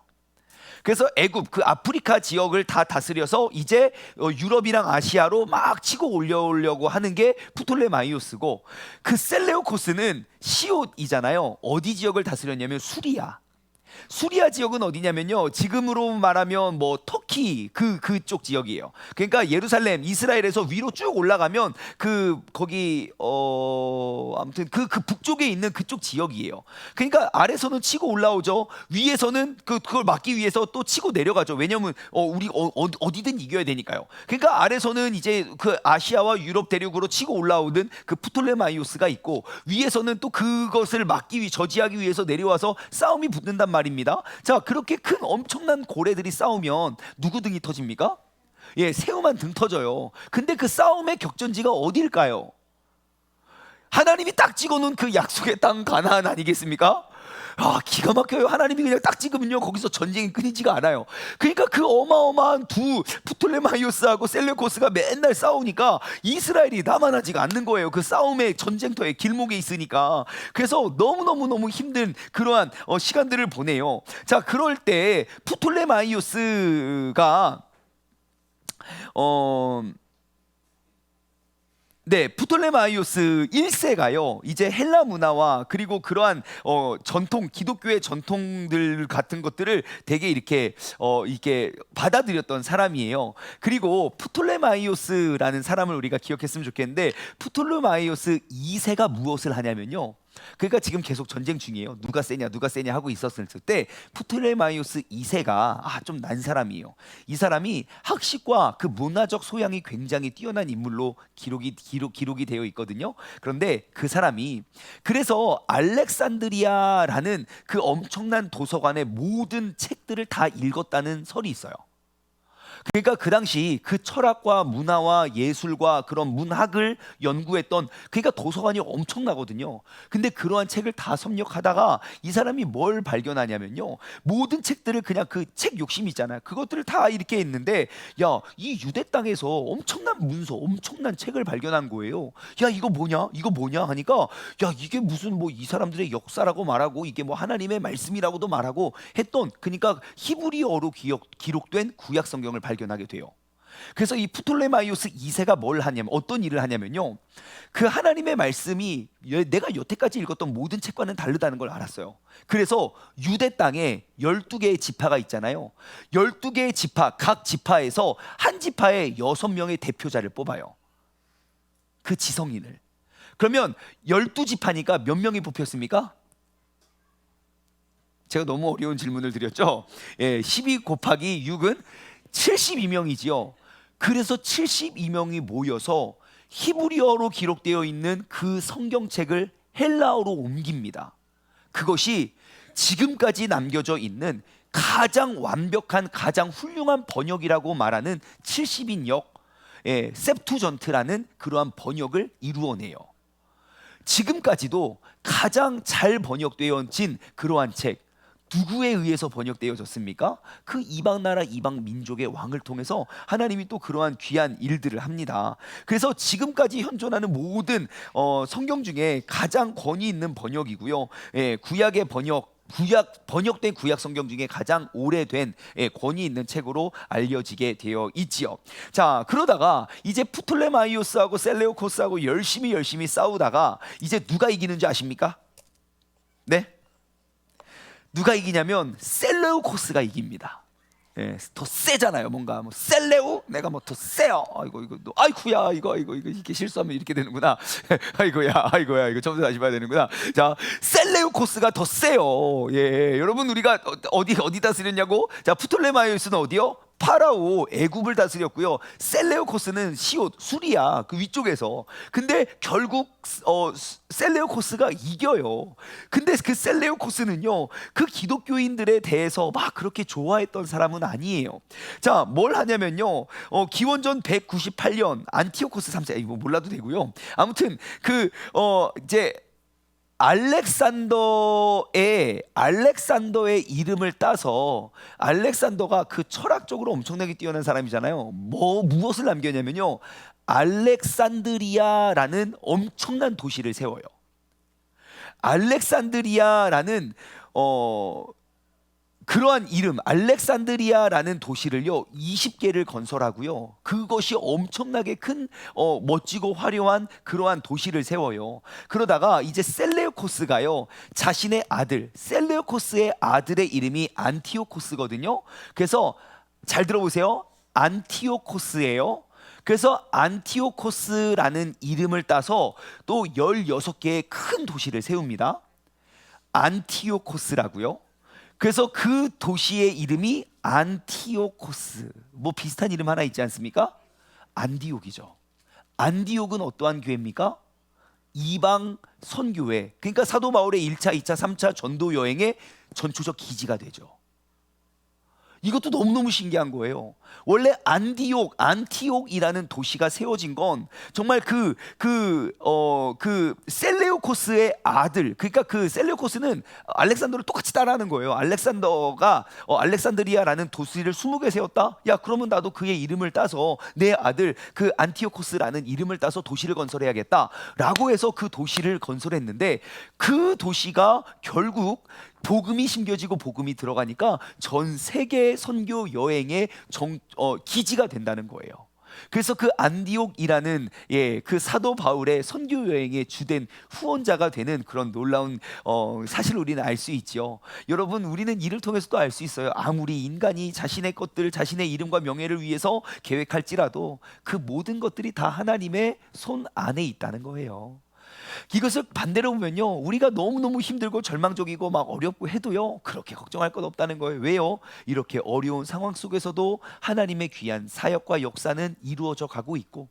그래서 애굽, 그 아프리카 지역을 다 다스려서 이제 유럽이랑 아시아로 막 치고 올려오려고 하는 게 프톨레마이오스고, 그 셀레우코스는 시옷이잖아요. 어디 지역을 다스렸냐면 수리아 지역은 어디냐면요, 지금으로 말하면 뭐 터키 그쪽 지역이에요. 그러니까 예루살렘, 이스라엘에서 위로 쭉 올라가면 거기 아무튼 그 북쪽에 있는 그쪽 지역이에요. 그러니까 아래서는 치고 올라오죠. 위에서는 그걸 막기 위해서 또 치고 내려가죠. 왜냐면 우리 어디든 이겨야 되니까요. 그러니까 아래서는 이제 그 아시아와 유럽 대륙으로 치고 올라오는 그 프톨레마이오스가 있고, 위에서는 또 그것을 저지하기 위해서 내려와서 싸움이 붙는단 말입니다. 자, 그렇게 큰 엄청난 고래들이 싸우면 누구 등이 터집니까? 예, 새우만 등 터져요. 근데 그 싸움의 격전지가 어딜까요? 하나님이 딱 찍어놓은 그 약속의 땅 가나안 아니겠습니까? 아, 기가 막혀요. 하나님이 그냥 딱 찍으면요, 거기서 전쟁이 끊이지가 않아요. 그러니까 그 어마어마한 프톨레마이오스하고 셀레우코스가 맨날 싸우니까 이스라엘이 남아나지가 않는 거예요. 그 싸움의 전쟁터의 길목에 있으니까. 그래서 너무너무 힘든 그러한 시간들을 보내요. 자, 그럴 때 프톨레마이오스가 프톨레마이오스 1세가요, 이제 헬라 문화와 그리고 그러한 전통, 기독교의 전통들 같은 것들을 되게 이렇게 받아들였던 사람이에요. 그리고 프톨레마이오스라는 사람을 우리가 기억했으면 좋겠는데, 프톨레마이오스 2세가 무엇을 하냐면요, 그러니까 지금 계속 전쟁 중이에요. 누가 세냐 하고 있었을 때 프톨레마이오스 2세가 좀 난 사람이에요. 이 사람이 학식과 그 문화적 소양이 굉장히 뛰어난 인물로 기록이 되어 있거든요. 그런데 그 사람이 그래서 알렉산드리아라는 그 엄청난 도서관의 모든 책들을 다 읽었다는 설이 있어요. 그러니까 그 당시 그 철학과 문화와 예술과 그런 문학을 연구했던, 그러니까 도서관이 엄청나거든요. 근데 그러한 책을 다 섭렵하다가 이 사람이 뭘 발견하냐면요, 모든 책들을 그냥 그 책 욕심 있잖아요. 그것들을 다 이렇게 했는데, 야, 이 유대 땅에서 엄청난 문서, 엄청난 책을 발견한 거예요. 야, 이거 뭐냐 하니까, 야, 이게 무슨 뭐 이 사람들의 역사라고 말하고, 이게 뭐 하나님의 말씀이라고도 말하고 했던, 그러니까 히브리어로 기록된 구약 성경을 발견하게 돼요. 그래서 이 프톨레마이오스 2세가 어떤 일을 하냐면요, 그 하나님의 말씀이 내가 여태까지 읽었던 모든 책과는 다르다는 걸 알았어요. 그래서 유대 땅에 12개의 지파가 있잖아요. 12개의 지파, 각 지파에서 한 지파에 6명의 대표자를 뽑아요. 그 지성인을. 그러면 12지파니까 몇 명이 뽑혔습니까? 제가 너무 어려운 질문을 드렸죠. 12 곱하기 6은 72명이지요. 그래서 72명이 모여서 히브리어로 기록되어 있는 그 성경책을 헬라어로 옮깁니다. 그것이 지금까지 남겨져 있는 가장 완벽한, 가장 훌륭한 번역이라고 말하는 70인역 septuagint라는 그러한 번역을 이루어내요. 지금까지도 가장 잘 번역되어진 그러한 책 누구에 의해서 번역되어졌습니까? 그 이방 나라 이방 민족의 왕을 통해서 하나님이 또 그러한 귀한 일들을 합니다. 그래서 지금까지 현존하는 모든 성경 중에 가장 권위 있는 번역이고요. 구약의 번역된 구약 성경 중에 가장 오래된 권위 있는 책으로 알려지게 되어 있지요. 자, 그러다가 이제 프톨레마이오스하고 셀레우코스하고 열심히 싸우다가 이제 누가 이기는지 아십니까? 네? 누가 이기냐면 셀레우코스가 이깁니다. 더 세잖아요. 뭔가 뭐 셀레우 내가 뭐 더 세요. 아이쿠야 이게 실수하면 이렇게 되는구나. 아이고야 이거 처음부터 다시 봐야 되는구나. 자, 셀레우코스가 더 세요. 여러분 우리가 어디 다스렸냐고? 자, 프톨레마이오스는 어디요? 파라오 애굽을 다스렸고요. 셀레우코스는 수리아 그 위쪽에서. 근데 결국 셀레우코스가 이겨요. 근데 그 셀레우코스는요, 그 기독교인들에 대해서 막 그렇게 좋아했던 사람은 아니에요. 자, 뭘 하냐면요, 기원전 198년 안티오코스 3세, 이거 몰라도 되고요. 아무튼 이제 알렉산더의 이름을 따서, 알렉산더가 그 철학적으로 엄청나게 뛰어난 사람이잖아요. 무엇을 남겼냐면요, 알렉산드리아라는 엄청난 도시를 세워요. 알렉산드리아라는 그러한 이름, 알렉산드리아라는 도시를요 20개를 건설하고요, 그것이 엄청나게 큰 멋지고 화려한 그러한 도시를 세워요. 그러다가 이제 셀레우코스가요, 자신의 아들, 셀레우코스의 아들의 이름이 안티오코스거든요. 그래서 잘 들어보세요, 안티오코스예요. 그래서 안티오코스라는 이름을 따서 또 16개의 큰 도시를 세웁니다. 안티오코스라고요. 그래서 그 도시의 이름이 안티오코스. 뭐 비슷한 이름 하나 있지 않습니까? 안디옥이죠. 안디옥은 어떠한 교회입니까? 이방 선교회. 그러니까 사도 바울의 1차, 2차, 3차 전도 여행의 전초적 기지가 되죠. 이것도 너무너무 신기한 거예요. 원래 안티옥이라는 도시가 세워진 건 정말 그 셀레우코스의 아들, 그러니까 그 셀레우코스는 알렉산더를 똑같이 따라하는 거예요. 알렉산더가 알렉산드리아라는 도시를 20개 세웠다? 야, 그러면 나도 그의 이름을 따서 내 아들 그 안티오코스라는 이름을 따서 도시를 건설해야겠다 라고 해서 그 도시를 건설했는데, 그 도시가 결국 복음이 심겨지고 복음이 들어가니까 전 세계 선교 여행의 기지가 된다는 거예요. 그래서 그 안디옥이라는 그 사도 바울의 선교 여행의 주된 후원자가 되는 그런 놀라운 사실을 우리는 알 수 있죠. 여러분, 우리는 이를 통해서도 알 수 있어요. 아무리 인간이 자신의 것들, 자신의 이름과 명예를 위해서 계획할지라도 그 모든 것들이 다 하나님의 손 안에 있다는 거예요. 이것을 반대로 보면요, 우리가 너무너무 힘들고 절망적이고 막 어렵고 해도요, 그렇게 걱정할 것 없다는 거예요. 왜요? 이렇게 어려운 상황 속에서도 하나님의 귀한 사역과 역사는 이루어져 가고 있고,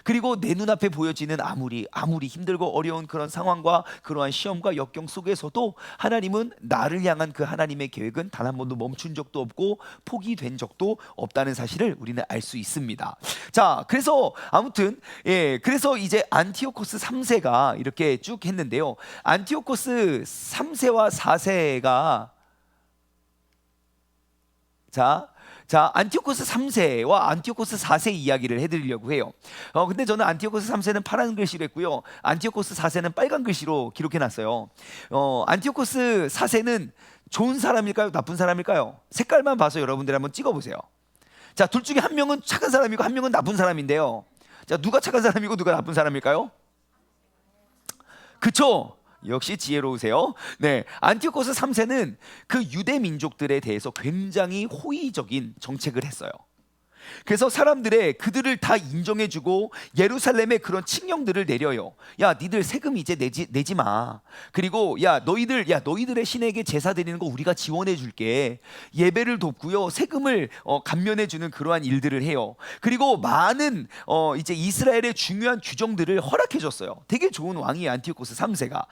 그리고 내 눈앞에 보여지는 아무리 힘들고 어려운 그런 상황과 그러한 시험과 역경 속에서도 하나님은 나를 향한 그 하나님의 계획은 단 한 번도 멈춘 적도 없고 포기된 적도 없다는 사실을 우리는 알 수 있습니다. 자, 그래서 아무튼 그래서 이제 안티오코스 3세가 이렇게 쭉 했는데요, 안티오코스 3세와 4세가 자, 안티오코스 3세와 안티오코스 4세 이야기를 해드리려고 해요. 근데 저는 안티오코스 3세는 파란 글씨로 했고요, 안티오코스 4세는 빨간 글씨로 기록해놨어요. 안티오코스 4세는 좋은 사람일까요? 나쁜 사람일까요? 색깔만 봐서 여러분들 한번 찍어보세요. 자, 둘 중에 한 명은 착한 사람이고 한 명은 나쁜 사람인데요. 자, 누가 착한 사람이고 누가 나쁜 사람일까요? 그쵸? 역시 지혜로우세요. 네, 안티오코스 3세는 그 유대 민족들에 대해서 굉장히 호의적인 정책을 했어요. 그래서 그들을 다 인정해주고 예루살렘에 그런 칙령들을 내려요. 야, 니들 세금 이제 내지 마. 그리고 너희들의 신에게 제사 드리는 거 우리가 지원해줄게. 예배를 돕고요, 세금을 감면해주는 그러한 일들을 해요. 그리고 많은 이제 이스라엘의 중요한 규정들을 허락해줬어요. 되게 좋은 왕이에요, 안티오코스 3세가.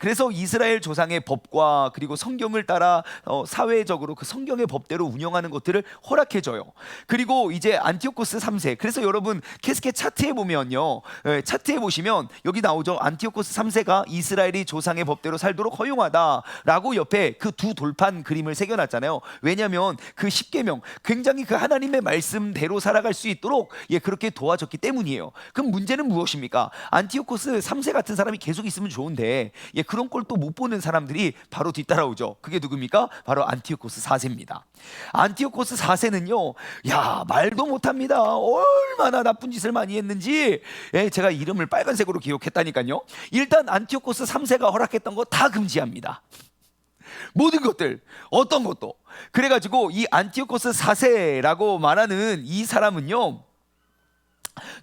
그래서 이스라엘 조상의 법과 그리고 성경을 따라 사회적으로 그 성경의 법대로 운영하는 것들을 허락해줘요. 그리고 그리고 이제 안티오코스 3세. 그래서 여러분 캐스켓 차트에 보면요, 차트에 보시면 여기 나오죠. 안티오코스 3세가 이스라엘이 조상의 법대로 살도록 허용하다라고 옆에 그 두 돌판 그림을 새겨놨잖아요. 왜냐하면 그 십계명, 굉장히 그 하나님의 말씀대로 살아갈 수 있도록 그렇게 도와줬기 때문이에요. 그럼 문제는 무엇입니까? 안티오코스 3세 같은 사람이 계속 있으면 좋은데 그런 걸 또 못 보는 사람들이 바로 뒤따라오죠. 그게 누굽니까? 바로 안티오코스 4세입니다. 안티오코스 4세는요, 야, 말도 못합니다. 얼마나 나쁜 짓을 많이 했는지 제가 이름을 빨간색으로 기억했다니까요. 일단 안티오코스 3세가 허락했던 거 다 금지합니다. 모든 것들, 어떤 것도. 그래가지고 이 안티오코스 4세라고 말하는 이 사람은요,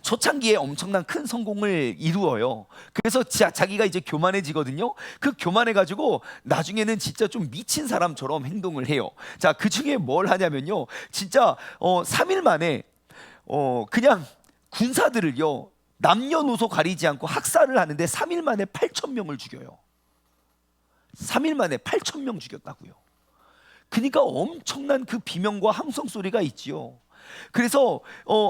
초창기에 엄청난 큰 성공을 이루어요. 그래서 자기가 이제 교만해지거든요. 그 교만해가지고 나중에는 진짜 좀 미친 사람처럼 행동을 해요. 자, 그 중에 뭘 하냐면요, 진짜 3일 만에 그냥 군사들을요, 남녀노소 가리지 않고 학살을 하는데 3일 만에 8,000명을 죽여요. 3일 만에 8,000명 죽였다고요. 그러니까 엄청난 그 비명과 함성 소리가 있지요. 그래서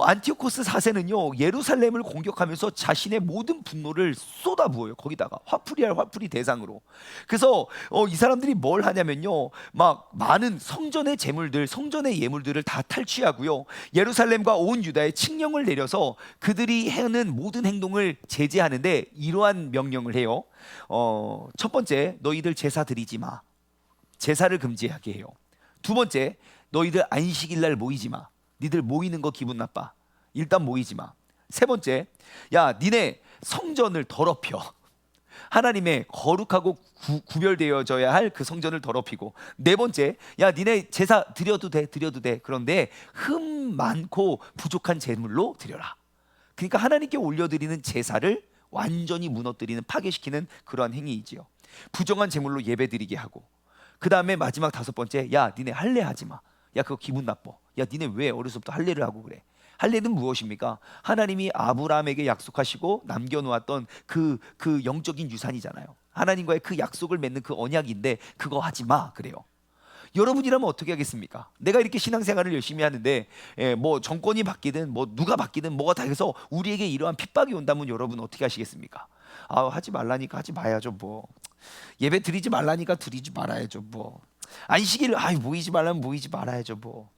안티오코스 4세는요, 예루살렘을 공격하면서 자신의 모든 분노를 쏟아부어요. 거기다가 화풀이할 화풀이 대상으로. 그래서 이 사람들이 뭘 하냐면요, 막 많은 성전의 재물들, 성전의 예물들을 다 탈취하고요, 예루살렘과 온 유다에 칙령을 내려서 그들이 하는 모든 행동을 제재하는데 이러한 명령을 해요. 첫 번째, 너희들 제사 드리지 마. 제사를 금지하게 해요. 두 번째, 너희들 안식일날 모이지 마. 니들 모이는 거 기분 나빠. 일단 모이지 마. 세 번째, 야, 니네 성전을 더럽혀. 하나님의 거룩하고 구별되어져야 할 그 성전을 더럽히고. 네 번째, 야, 니네 제사 드려도 돼. 그런데 흠 많고 부족한 제물로 드려라. 그러니까 하나님께 올려드리는 제사를 완전히 무너뜨리는, 파괴시키는 그러한 행위이지요. 부정한 제물로 예배드리게 하고, 그 다음에 마지막 다섯 번째, 야, 니네 할례 하지 마. 야, 그거 기분 나빠. 야, 니네 왜 어려서부터 할례를 하고 그래? 할례는 무엇입니까? 하나님이 아브라함에게 약속하시고 남겨놓았던 그 영적인 유산이잖아요. 하나님과의 그 약속을 맺는 그 언약인데 그거 하지 마 그래요. 여러분이라면 어떻게 하겠습니까? 내가 이렇게 신앙생활을 열심히 하는데 뭐 정권이 바뀌든 뭐 누가 바뀌든 뭐가 다 해서 우리에게 이러한 핍박이 온다면 여러분 어떻게 하시겠습니까? 아, 하지 말라니까 하지 마야죠 뭐. 예배 드리지 말라니까 드리지 말아야죠 뭐. 안식일 모이지 말라면 모이지 말아야죠 뭐.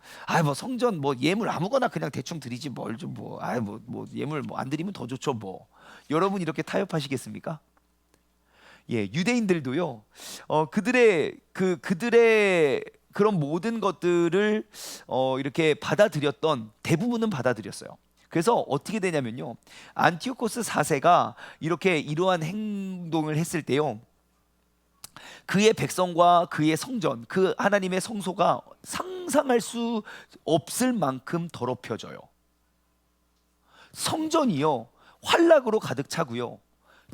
뭐 성전 뭐 예물 아무거나 그냥 대충 드리지 뭘 좀 뭐. 뭐 예물 뭐 안 드리면 더 좋죠 뭐. 여러분 이렇게 타협하시겠습니까? 유대인들도요, 그들의 그런 모든 것들을 이렇게 받아들였던, 대부분은 받아들였어요. 그래서 어떻게 되냐면요, 안티오코스 4세가 이렇게 이러한 행동을 했을 때요, 그의 백성과 그의 성전, 그 하나님의 성소가 상상할 수 없을 만큼 더럽혀져요. 성전이요, 환락으로 가득 차고요,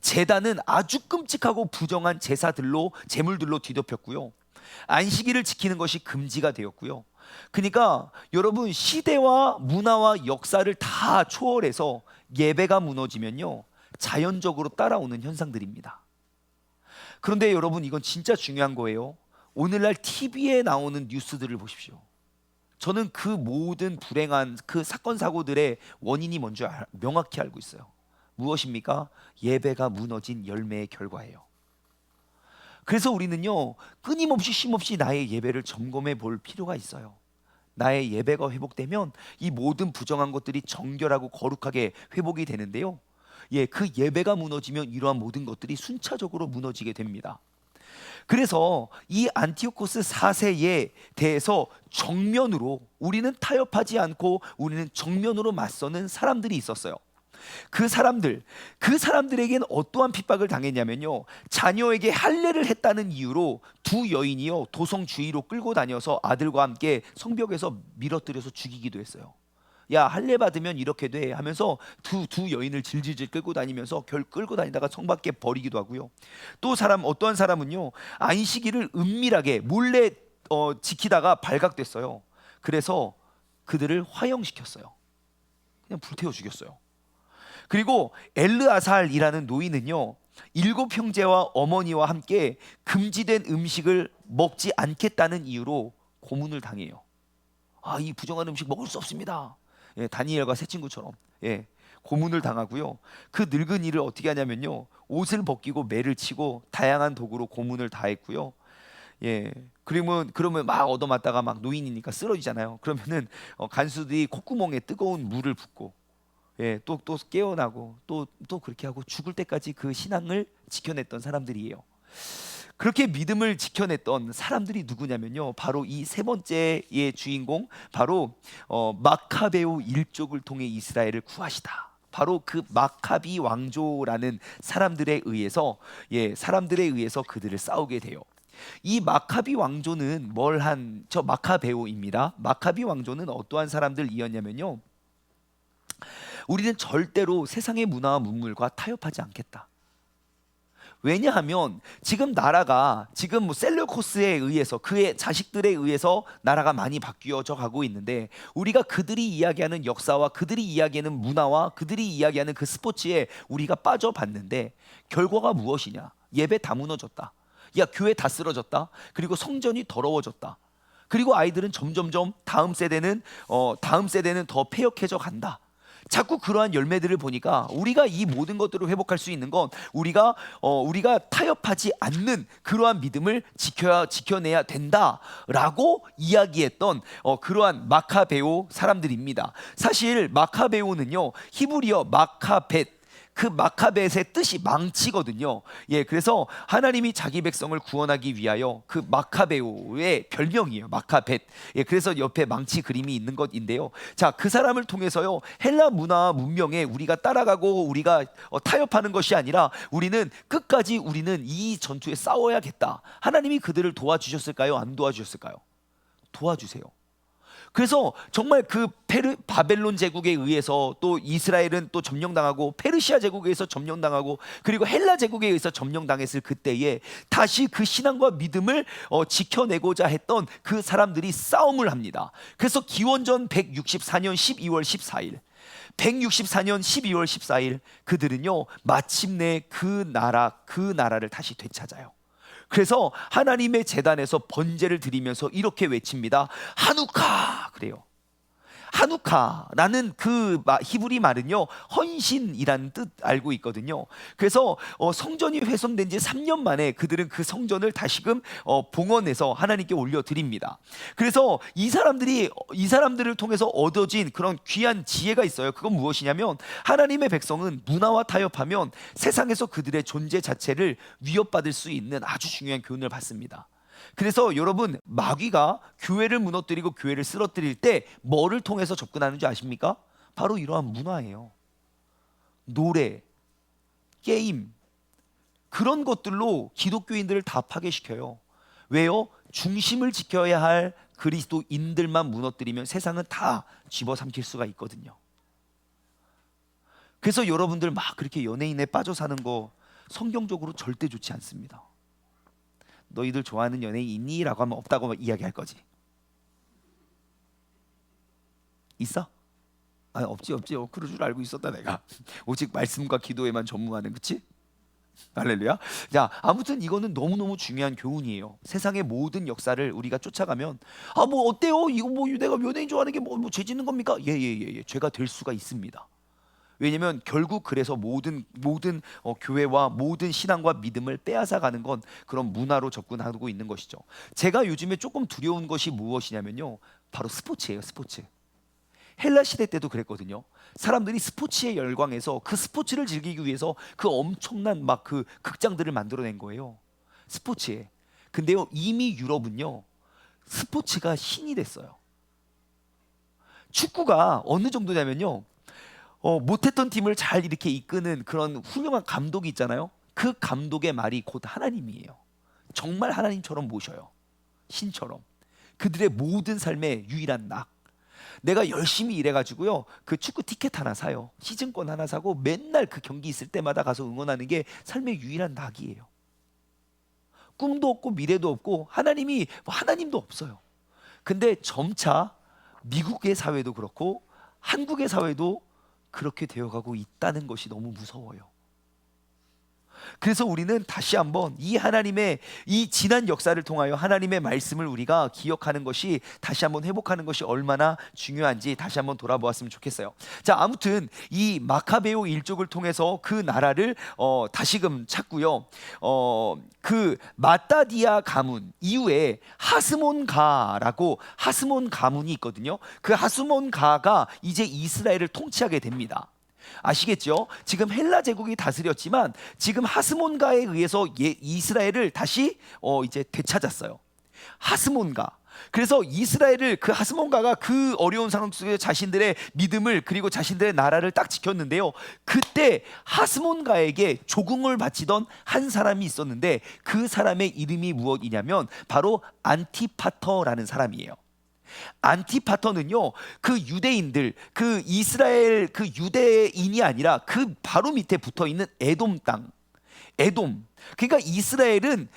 제단은 아주 끔찍하고 부정한 제사들로, 제물들로 뒤덮였고요, 안식일을 지키는 것이 금지가 되었고요. 그러니까 여러분, 시대와 문화와 역사를 다 초월해서 예배가 무너지면요, 자연적으로 따라오는 현상들입니다. 그런데 여러분, 이건 진짜 중요한 거예요. 오늘날 TV에 나오는 뉴스들을 보십시오. 저는 그 모든 불행한 그 사건 사고들의 원인이 뭔지 명확히 알고 있어요. 무엇입니까? 예배가 무너진 열매의 결과예요. 그래서 우리는요, 끊임없이 쉼없이 나의 예배를 점검해 볼 필요가 있어요. 나의 예배가 회복되면 이 모든 부정한 것들이 정결하고 거룩하게 회복이 되는데요, 그 예배가 무너지면 이러한 모든 것들이 순차적으로 무너지게 됩니다. 그래서 이 안티오코스 4세에 대해서 정면으로 우리는 타협하지 않고 우리는 정면으로 맞서는 사람들이 있었어요. 그 사람들에게는 어떠한 핍박을 당했냐면요, 자녀에게 할례를 했다는 이유로 두 여인이요, 도성 주위로 끌고 다녀서 아들과 함께 성벽에서 밀어뜨려서 죽이기도 했어요. 야, 할례 받으면 이렇게 돼 하면서 두 여인을 질질질 끌고 다니면서 끌고 다니다가 성 밖에 버리기도 하고요. 또 어떠한 사람은요, 안식일을 은밀하게 몰래 지키다가 발각됐어요. 그래서 그들을 화형시켰어요. 그냥 불태워 죽였어요. 그리고 엘르아살이라는 노인은요, 7 형제와 어머니와 함께 금지된 음식을 먹지 않겠다는 이유로 고문을 당해요. 이 부정한 음식 먹을 수 없습니다. 예, 다니엘과 세 친구처럼 예, 고문을 당하고요. 그 늙은이를 어떻게 하냐면요, 옷을 벗기고 매를 치고 다양한 도구로 고문을 다했고요. 예, 그러면 막 얻어맞다가 막 노인이니까 쓰러지잖아요. 그러면은 간수들이 콧구멍에 뜨거운 물을 붓고 예, 또 깨어나고 또 그렇게 하고 죽을 때까지 그 신앙을 지켜냈던 사람들이에요. 그렇게 믿음을 지켜냈던 사람들이 누구냐면요, 바로 이 세 번째의 주인공, 바로 마카베오 일족을 통해 이스라엘을 구하시다. 바로 그 마카비 왕조라는 사람들에 의해서, 예, 사람들에 의해서 그들을 싸우게 돼요. 이 마카비 왕조는 저 마카베오입니다. 마카비 왕조는 어떠한 사람들이었냐면요, 우리는 절대로 세상의 문화와 문물과 타협하지 않겠다. 왜냐하면 지금 나라가 지금 뭐 셀루코스에 의해서, 그의 자식들에 의해서 나라가 많이 바뀌어져 가고 있는데, 우리가 그들이 이야기하는 역사와 그들이 이야기하는 문화와 그들이 이야기하는 그 스포츠에 우리가 빠져봤는데 결과가 무엇이냐? 예배 다 무너졌다. 야, 교회 다 쓰러졌다. 그리고 성전이 더러워졌다. 그리고 아이들은 점점점 다음 세대는 더 폐역해져 간다. 자꾸 그러한 열매들을 보니까 우리가 이 모든 것들을 회복할 수 있는 건 우리가 타협하지 않는 그러한 믿음을 지켜내야 된다라고 이야기했던 그러한 마카베오 사람들입니다. 사실 마카베오는요, 히브리어 마카벳, 그 마카벳의 뜻이 망치거든요. 예, 그래서 하나님이 자기 백성을 구원하기 위하여 그 마카베오의 별명이에요. 마카벳. 예, 그래서 옆에 망치 그림이 있는 것인데요. 자, 그 사람을 통해서요, 헬라 문화 문명에 우리가 따라가고 우리가 타협하는 것이 아니라 우리는 끝까지 우리는 이 전투에 싸워야겠다. 하나님이 그들을 도와주셨을까요? 안 도와주셨을까요? 도와주세요. 그래서 정말 그 바벨론 제국에 의해서 또 이스라엘은 또 점령당하고, 페르시아 제국에 의해서 점령당하고, 그리고 헬라 제국에 의해서 점령당했을 그때에 다시 그 신앙과 믿음을 지켜내고자 했던 그 사람들이 싸움을 합니다. 그래서 기원전 164년 12월 14일 164년 12월 14일 그들은요, 마침내 그 나라를 다시 되찾아요. 그래서 하나님의 제단에서 번제를 드리면서 이렇게 외칩니다. 하누카. 그래요. 하누카라는 그 히브리 말은요, 헌신이라는 뜻 알고 있거든요. 그래서 성전이 훼손된 지 3년 만에 그들은 그 성전을 다시금 봉헌해서 하나님께 올려드립니다. 그래서 이 사람들을 통해서 얻어진 그런 귀한 지혜가 있어요. 그건 무엇이냐면, 하나님의 백성은 문화와 타협하면 세상에서 그들의 존재 자체를 위협받을 수 있는 아주 중요한 교훈을 받습니다. 그래서 여러분, 마귀가 교회를 무너뜨리고 교회를 쓰러뜨릴 때 뭐를 통해서 접근하는 줄 아십니까? 바로 이러한 문화예요. 노래, 게임, 그런 것들로 기독교인들을 다 파괴시켜요. 왜요? 중심을 지켜야 할 그리스도인들만 무너뜨리면 세상은 다 집어삼킬 수가 있거든요. 그래서 여러분들 막 그렇게 연예인에 빠져 사는 거 성경적으로 절대 좋지 않습니다. 너희들 좋아하는 연예인 있니? 라고 하면 없다고 이야기할 거지. 있어? 아, 없지. 그럴 줄 알고 있었다 내가. 오직 말씀과 기도에만 전무하는, 그치? 할렐루야. 자, 아무튼 이거는 너무너무 중요한 교훈이에요. 세상의 모든 역사를 우리가 쫓아가면, 아, 뭐 어때요? 이거 뭐 내가 연예인 좋아하는 게 뭐 죄 짓는 겁니까? 예. 죄가 될 수가 있습니다. 왜냐면 결국 그래서 모든 교회와 모든 신앙과 믿음을 빼앗아가는 건 그런 문화로 접근하고 있는 것이죠. 제가 요즘에 조금 두려운 것이 무엇이냐면요, 바로 스포츠예요. 스포츠. 헬라 시대 때도 그랬거든요. 사람들이 스포츠에 열광해서 그 스포츠를 즐기기 위해서 그 엄청난 막 그 극장들을 만들어낸 거예요. 스포츠에. 근데요, 이미 유럽은요, 스포츠가 신이 됐어요. 축구가 어느 정도냐면요, 못했던 팀을 잘 이렇게 이끄는 그런 훌륭한 감독이 있잖아요. 그 감독의 말이 곧 하나님이에요. 정말 하나님처럼 모셔요. 신처럼. 그들의 모든 삶의 유일한 낙. 내가 열심히 일해가지고요, 그 축구 티켓 하나 사요. 시즌권 하나 사고 맨날 그 경기 있을 때마다 가서 응원하는 게 삶의 유일한 낙이에요. 꿈도 없고 미래도 없고 하나님도 없어요. 근데 점차 미국의 사회도 그렇고 한국의 사회도 그렇게 되어가고 있다는 것이 너무 무서워요. 그래서 우리는 다시 한번 이 하나님의 이 지난 역사를 통하여 하나님의 말씀을 우리가 기억하는 것이, 다시 한번 회복하는 것이 얼마나 중요한지 다시 한번 돌아보았으면 좋겠어요. 자, 아무튼 이 마카베오 일족을 통해서 그 나라를 다시금 찾고요. 그 마따디아 가문 이후에 하스몬가라고 하스몬 가문이 있거든요. 그 하스몬 가가 이제 이스라엘을 통치하게 됩니다. 아시겠죠? 지금 헬라 제국이 다스렸지만 지금 하스몬가에 의해서 이스라엘을 다시 이제 되찾았어요. 하스몬가. 그래서 이스라엘을, 그 하스몬가가 그 어려운 상황 속에 자신들의 믿음을 그리고 자신들의 나라를 딱 지켰는데요. 그때 하스몬가에게 조공을 바치던 한 사람이 있었는데 그 사람의 이름이 무엇이냐면 바로 안티파터라는 사람이에요. 안티파터는요, 그 유대인들, 그 이스라엘 그 유대인이 아니라 그 바로 밑에 붙어 있는 에돔 땅, 에돔. 그러니까 이스라엘은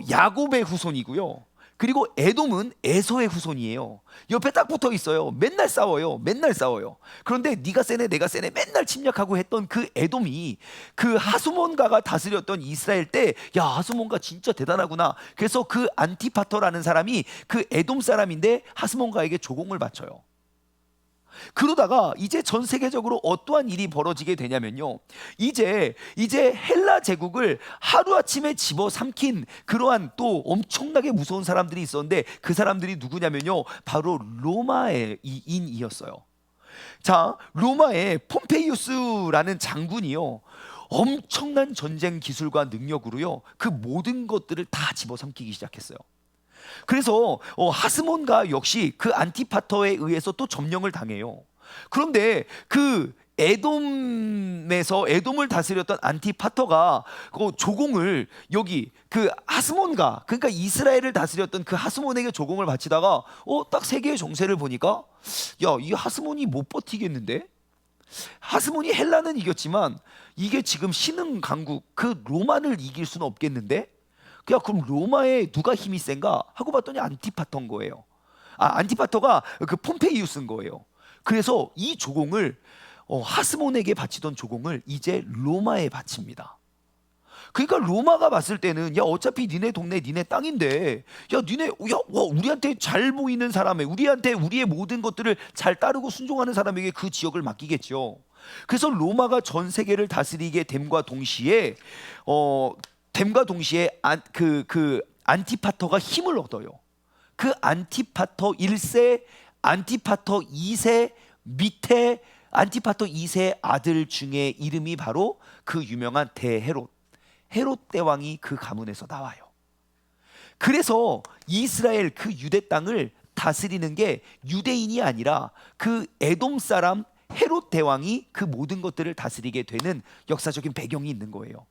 야곱의 후손이고요. 그리고 에돔은 에서의 후손이에요. 옆에 딱 붙어 있어요. 맨날 싸워요. 맨날 싸워요. 그런데 네가 세네 내가 세네 맨날 침략하고 했던 그 에돔이 그 하스몬가가 다스렸던 이스라엘 때, 야, 하스몬가 진짜 대단하구나. 그래서 그 안티파터라는 사람이 그 에돔 사람인데 하스몬가에게 조공을 바쳐요. 그러다가 이제 전 세계적으로 어떠한 일이 벌어지게 되냐면요, 이제 헬라 제국을 하루아침에 집어삼킨 그러한 또 엄청나게 무서운 사람들이 있었는데 그 사람들이 누구냐면요, 바로 로마인이었어요. 자, 로마의 폼페이우스라는 장군이요, 엄청난 전쟁 기술과 능력으로요 그 모든 것들을 다 집어삼키기 시작했어요. 그래서 하스몬가 역시 그 안티파터에 의해서 또 점령을 당해요. 그런데 그 에돔을 다스렸던 안티파터가 그 조공을 여기 그 하스몬가, 그러니까 이스라엘을 다스렸던 그 하스몬에게 조공을 바치다가 딱 세계의 정세를 보니까, 야, 이 하스몬이 못 버티겠는데? 하스몬이 헬라는 이겼지만 이게 지금 신흥 강국 그 로마를 이길 수는 없겠는데? 그럼 로마에 누가 힘이 센가 하고 봤더니 안티파터인 거예요. 안티파터가 그 폼페이우스인 거예요. 그래서 이 조공을 하스몬에게 바치던 조공을 이제 로마에 바칩니다. 그러니까 로마가 봤을 때는, 야, 어차피 니네 동네 니네 땅인데, 야, 우리한테 잘 보이는 사람에, 우리한테 우리의 모든 것들을 잘 따르고 순종하는 사람에게 그 지역을 맡기겠죠. 그래서 로마가 전 세계를 다스리게 됨과 동시에 그 안티파터가 힘을 얻어요. 그 안티파터 1세, 안티파터 2세 밑에 안티파터 2세 아들 중에 이름이 바로 그 유명한 헤롯 대왕이 그 가문에서 나와요. 그래서 이스라엘 그 유대 땅을 다스리는 게 유대인이 아니라 그 에돔 사람 헤롯 대왕이 그 모든 것들을 다스리게 되는 역사적인 배경이 있는 거예요.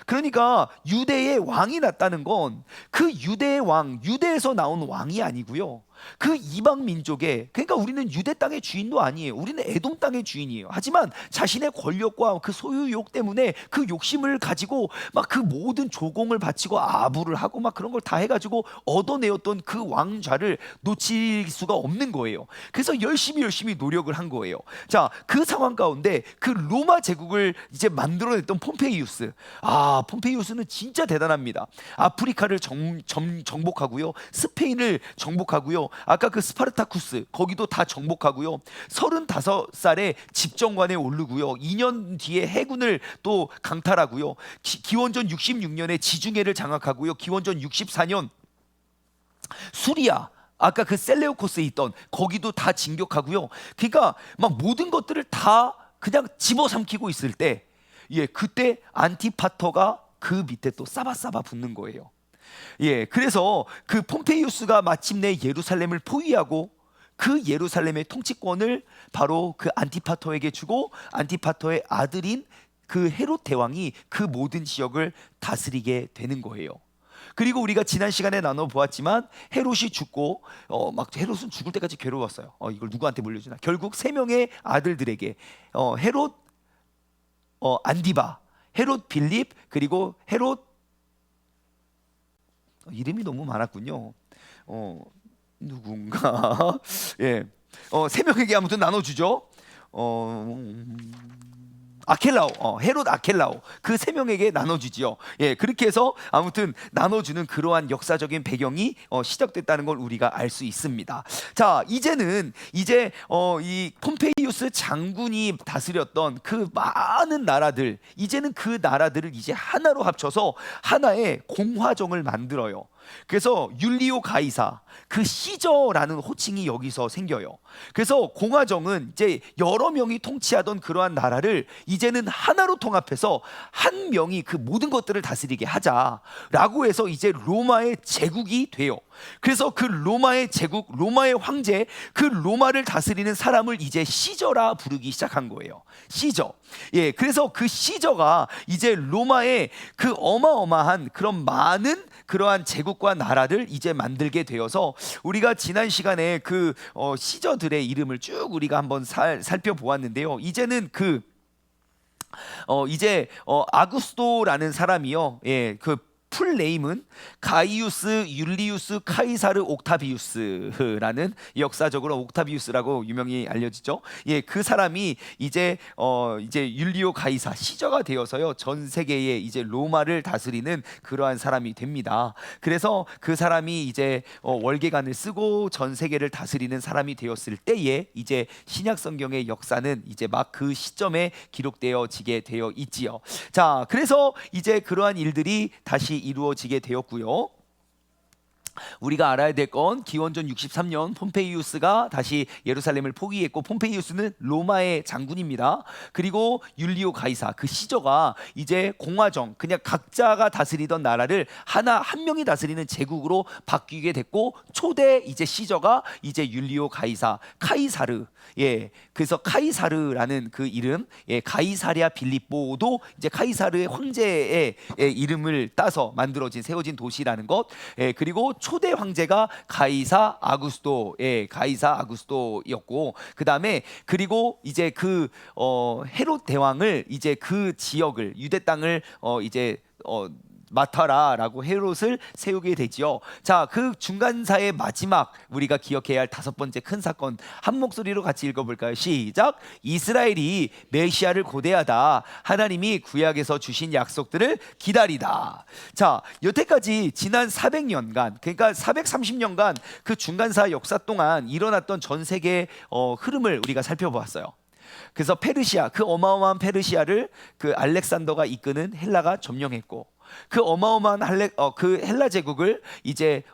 그러니까 유대의 왕이 났다는 건 그 유대의 왕, 유대에서 나온 왕이 아니고요, 그 이방 민족의, 그러니까 우리는 유대 땅의 주인도 아니에요. 우리는 에돔 땅의 주인이에요. 하지만 자신의 권력과 그 소유욕 때문에 그 욕심을 가지고 막 그 모든 조공을 바치고 아부를 하고 막 그런 걸 다 해가지고 얻어내었던 그 왕좌를 놓칠 수가 없는 거예요. 그래서 열심히 노력을 한 거예요. 자, 그 상황 가운데 그 로마 제국을 이제 만들어냈던 폼페이우스는 진짜 대단합니다. 아프리카를 정복하고요, 스페인을 정복하고요, 아까 그 스파르타쿠스 거기도 다 정복하고요, 35살에 집정관에 오르고요, 2년 뒤에 해군을 또 강탈하고요, 기원전 66년에 지중해를 장악하고요, 기원전 64년 수리아, 아까 그 셀레우코스에 있던 거기도 다 진격하고요. 그러니까 막 모든 것들을 다 그냥 집어삼키고 있을 때, 그때 안티파터가 그 밑에 또 싸바싸바 붙는 거예요. 그래서 그 폼페이우스가 마침내 예루살렘을 포위하고 그 예루살렘의 통치권을 바로 그 안티파터에게 주고, 안티파터의 아들인 그 헤롯 대왕이 그 모든 지역을 다스리게 되는 거예요. 그리고 우리가 지난 시간에 나눠 보았지만 헤롯이 죽고 헤롯은 죽을 때까지 괴로웠어요. 이걸 누구한테 물려주나. 결국 세 명의 아들들에게 헤롯 안디바, 헤롯 빌립, 그리고 헤롯, 이름이 너무 많았군요. 누군가 세 명에게 아무튼 나눠주죠. 아켈라오, 헤롯 아켈라오 그 세 명에게 나눠주지요. 예, 그렇게 해서 아무튼 나눠주는 그러한 역사적인 배경이 시작됐다는 걸 우리가 알 수 있습니다. 자, 이제는 이 폼페이우스 장군이 다스렸던 그 많은 나라들, 이제는 그 나라들을 이제 하나로 합쳐서 하나의 공화정을 만들어요. 그래서 율리오 가이사, 그 시저라는 호칭이 여기서 생겨요. 그래서 공화정은 이제 여러 명이 통치하던 그러한 나라를 이제는 하나로 통합해서 한 명이 그 모든 것들을 다스리게 하자라고 해서 이제 로마의 제국이 돼요. 그래서 그 로마의 제국, 로마의 황제, 그 로마를 다스리는 사람을 이제 시저라 부르기 시작한 거예요. 시저. 예, 그래서 그 시저가 이제 로마의 그 어마어마한 그런 많은 그러한 제국과 나라를 이제 만들게 되어서 우리가 지난 시간에 그 시저들의 이름을 쭉 우리가 한번 살펴보았는데요. 이제는 아구스토라는 사람이요. 예, 그 풀네임은 가이우스 율리우스 카이사르 옥타비우스라는, 역사적으로 옥타비우스라고 유명히 알려지죠. 예, 그 사람이 이제 율리오 가이사 시저가 되어서요 전 세계에 이제 로마를 다스리는 그러한 사람이 됩니다. 그래서 그 사람이 이제 월계관을 쓰고 전 세계를 다스리는 사람이 되었을 때에 이제 신약 성경의 역사는 이제 막 그 시점에 기록되어지게 되어 있지요. 자, 그래서 이제 그러한 일들이 다시 이루어지게 되었고요. 우리가 알아야 될 건 기원전 63년 폼페이우스가 다시 예루살렘을 포기했고, 폼페이우스는 로마의 장군입니다. 그리고 율리오 가이사 그 시저가 이제 공화정, 그냥 각자가 다스리던 나라를 한 명이 다스리는 제국으로 바뀌게 됐고, 초대 이제 시저가 이제 율리오 가이사 카이사르, 예, 그래서 카이사르라는 그 이름, 예, 가이사랴 빌립보도 이제 카이사르의 황제의 이름을 따서 세워진 도시라는 것, 예, 그리고 초대 황제가 가이사 아구스토, 예, 가이사 아구스토였고, 그 다음에 그리고 이제 헤롯 대왕을 이제 그 지역을, 유대 땅을 맡아라라고 헤롯을 세우게 되지요. 자, 그 중간사의 마지막 우리가 기억해야 할 다섯 번째 큰 사건, 한 목소리로 같이 읽어볼까요? 시작. 이스라엘이 메시아를 고대하다. 하나님이 구약에서 주신 약속들을 기다리다. 자, 여태까지 지난 400년간, 그러니까 430년간 그 중간사 역사 동안 일어났던 전 세계의 흐름을 우리가 살펴보았어요. 그래서 페르시아, 그 어마어마한 페르시아를 그 알렉산더가 이끄는 헬라가 점령했고, 그 어마어마한 그 헬라 제국을 이제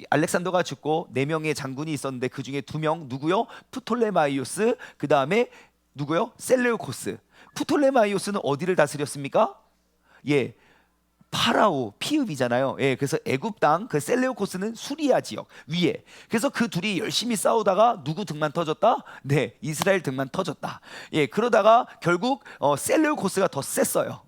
알렉산더가 죽고 4명의 장군이 있었는데 그 중에 2명 누구요? 프톨레마이오스, 그 다음에 누구요? 셀레우코스. 프톨레마이오스는 어디를 다스렸습니까? 예, 파라오, 피읍이잖아요. 예, 그래서 애굽 땅, 그 셀레우코스는 수리아 지역 위에. 그래서 그 둘이 열심히 싸우다가 누구 등만 터졌다? 네, 이스라엘 등만 터졌다. 예, 그러다가 결국 셀레우코스가 더 셌어요.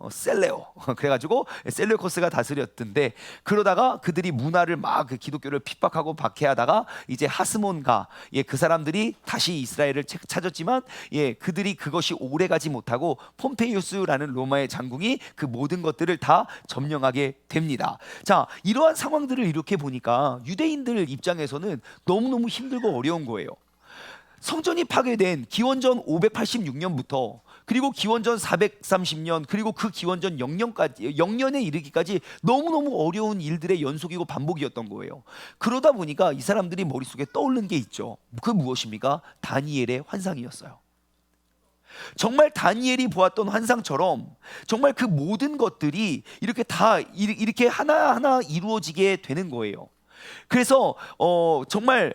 그래가지고 셀레우코스가 다스렸던데, 그러다가 그들이 문화를 막 그 기독교를 핍박하고 박해하다가 이제 하스몬가, 예, 그 사람들이 다시 이스라엘을 찾았지만, 예, 그들이 그것이 오래가지 못하고 폼페이우스라는 로마의 장군이 그 모든 것들을 다 점령하게 됩니다. 자, 이러한 상황들을 이렇게 보니까 유대인들 입장에서는 너무너무 힘들고 어려운 거예요. 성전이 파괴된 기원전 586년부터 그리고 기원전 430년, 그리고 그 기원전 0년에 이르기까지 너무너무 어려운 일들의 연속이고 반복이었던 거예요. 그러다 보니까 이 사람들이 머릿속에 떠오르는 게 있죠. 그 무엇입니까? 다니엘의 환상이었어요. 정말 다니엘이 보았던 환상처럼 정말 그 모든 것들이 이렇게 하나하나 이루어지게 되는 거예요. 그래서 정말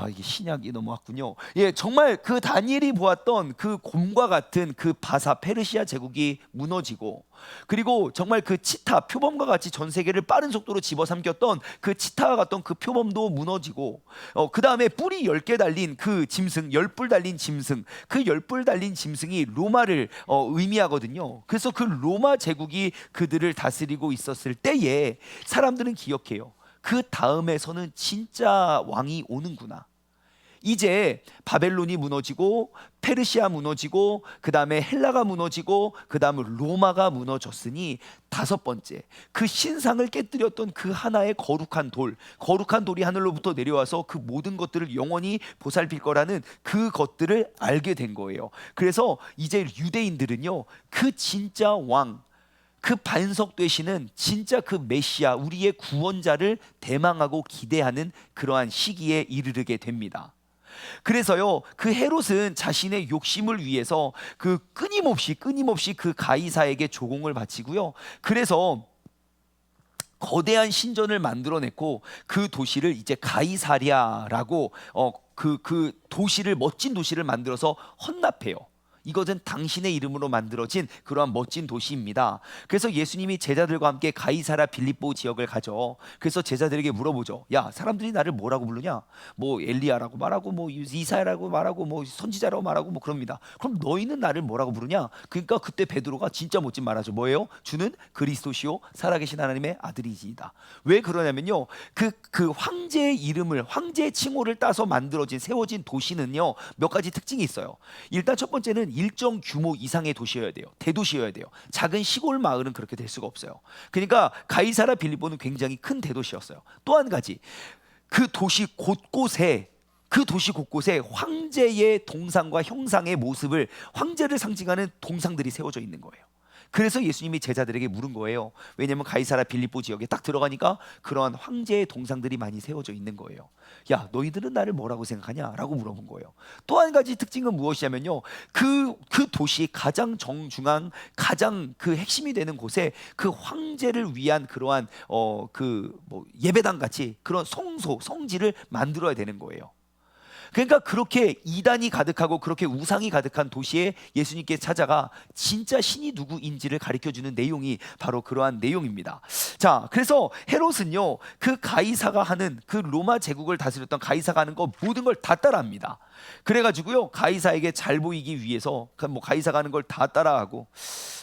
이게 신약이 넘어왔군요. 예, 정말 그 다니엘이 보았던 그 곰과 같은 그 바사 페르시아 제국이 무너지고, 그리고 정말 그 치타 표범과 같이 전 세계를 빠른 속도로 집어삼켰던 그 치타와 같던 그 표범도 무너지고, 그 다음에 뿔이 10개 달린 그 짐승, 10뿔 달린 짐승, 그 10뿔 달린 짐승이 로마를 의미하거든요. 그래서 그 로마 제국이 그들을 다스리고 있었을 때에 사람들은 기억해요. 그 다음에서는 진짜 왕이 오는구나. 이제 바벨론이 무너지고 페르시아 무너지고 그 다음에 헬라가 무너지고 그 다음에 로마가 무너졌으니 다섯 번째, 그 신상을 깨뜨렸던 그 하나의 거룩한 돌이 하늘로부터 내려와서 그 모든 것들을 영원히 보살필 거라는 그 것들을 알게 된 거예요. 그래서 이제 유대인들은요, 그 진짜 왕, 그 반석 되시는 진짜 그 메시아, 우리의 구원자를 대망하고 기대하는 그러한 시기에 이르게 됩니다. 그래서요, 그 헤롯은 자신의 욕심을 위해서 그 끊임없이 그 가이사에게 조공을 바치고요. 그래서 거대한 신전을 만들어냈고 그 도시를 이제 가이사랴라고 그 도시를, 멋진 도시를 만들어서 헌납해요. 이것은 당신의 이름으로 만들어진 그러한 멋진 도시입니다. 그래서 예수님이 제자들과 함께 가이사라 빌립보 지역을 가죠. 그래서 제자들에게 물어보죠. 야, 사람들이 나를 뭐라고 부르냐? 뭐 엘리야라고 말하고, 뭐 이사야라고 말하고, 뭐 선지자라고 말하고, 뭐 그럽니다. 그럼 너희는 나를 뭐라고 부르냐? 그러니까 그때 베드로가 진짜 멋진 말하죠. 뭐예요? 주는 그리스도시요 살아계신 하나님의 아들이시다. 왜 그러냐면요, 그 황제의 이름을, 황제의 칭호를 따서 만들어진, 세워진 도시는요, 몇 가지 특징이 있어요. 일단 첫 번째는 일정 규모 이상의 도시여야 돼요. 대도시여야 돼요. 작은 시골 마을은 그렇게 될 수가 없어요. 그러니까 가이사라 빌립보는 굉장히 큰 대도시였어요. 또 한 가지, 그 도시 곳곳에 황제의 동상과 형상의 모습을, 황제를 상징하는 동상들이 세워져 있는 거예요. 그래서 예수님이 제자들에게 물은 거예요. 왜냐하면 가이사라 빌립보 지역에 딱 들어가니까 그러한 황제의 동상들이 많이 세워져 있는 거예요. 야, 너희들은 나를 뭐라고 생각하냐? 라고 물어본 거예요. 또 한 가지 특징은 무엇이냐면요, 그 도시 가장 정중앙, 가장 그 핵심이 되는 곳에 그 황제를 위한 그러한 예배당 같이 그런 성지를 만들어야 되는 거예요. 그러니까 그렇게 이단이 가득하고 그렇게 우상이 가득한 도시에 예수님께 찾아가 진짜 신이 누구인지를 가르쳐주는 내용이 바로 그러한 내용입니다. 자, 그래서 헤롯은요, 그 가이사가 하는, 그 로마 제국을 다스렸던 가이사가 하는 거 모든 걸 다 따라합니다. 그래가지고요, 가이사에게 잘 보이기 위해서 뭐 가이사가 하는 걸 다 따라하고,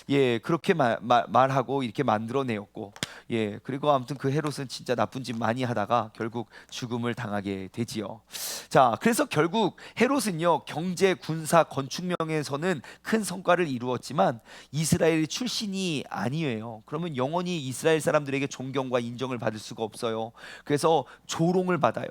예, 그렇게 말하고 이렇게 만들어내었고, 예, 그리고 아무튼 그 헤롯은 진짜 나쁜 짓 많이 하다가 결국 죽음을 당하게 되지요. 자, 그래서 결국 헤롯은요, 경제, 군사, 건축명에서는 큰 성과를 이루었지만 이스라엘 출신이 아니에요. 그러면 영원히 이스라엘 사람들에게 존경과 인정을 받을 수가 없어요. 그래서 조롱을 받아요.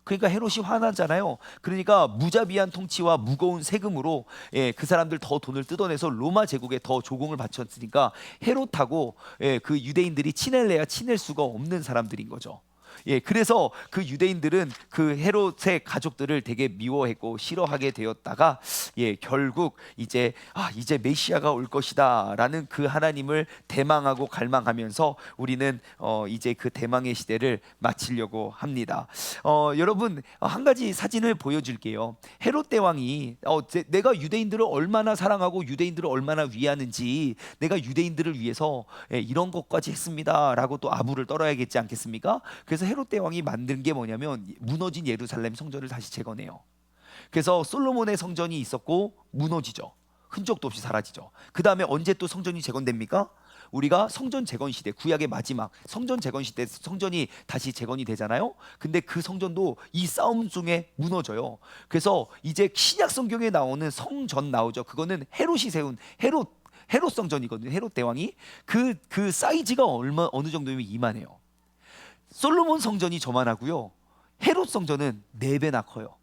그러니까 헤롯이 화나잖아요. 그러니까 무자비한 통치와 무거운 세금으로, 예, 그 사람들 더 돈을 뜯어내서 로마 제국에 더 조공을 바쳤으니까 헤롯하고, 예, 그 유대인들이 친할래야 친할 수가 없는 사람들인 거죠. 예, 그래서 그 유대인들은 그 헤롯의 가족들을 되게 미워했고 싫어하게 되었다가, 예, 결국 이제 메시아가 올 것이다라는 그 하나님을 대망하고 갈망하면서 우리는 이제 그 대망의 시대를 마치려고 합니다. 여러분, 한 가지 사진을 보여줄게요. 헤롯 대왕이 내가 유대인들을 얼마나 사랑하고 유대인들을 얼마나 위하는지, 내가 유대인들을 위해서, 예, 이런 것까지 했습니다라고 또 아부를 떨어야겠지 않겠습니까? 그래서 헤롯 대왕이 만든 게 뭐냐면 무너진 예루살렘 성전을 다시 재건해요. 그래서 솔로몬의 성전이 있었고 무너지죠. 흔적도 없이 사라지죠. 그 다음에 언제 또 성전이 재건됩니까? 우리가 성전 재건 시대, 구약의 마지막 성전 재건 시대, 성전이 다시 재건이 되잖아요. 근데 그 성전도 이 싸움 중에 무너져요. 그래서 이제 신약 성경에 나오는 성전 나오죠. 그거는 헤롯이 세운 헤롯 성전이거든요. 헤롯 대왕이 그 사이즈가 어느 정도면 이만해요. 솔로몬 성전이 저만하고요, 헤롯 성전은 4배나 커요.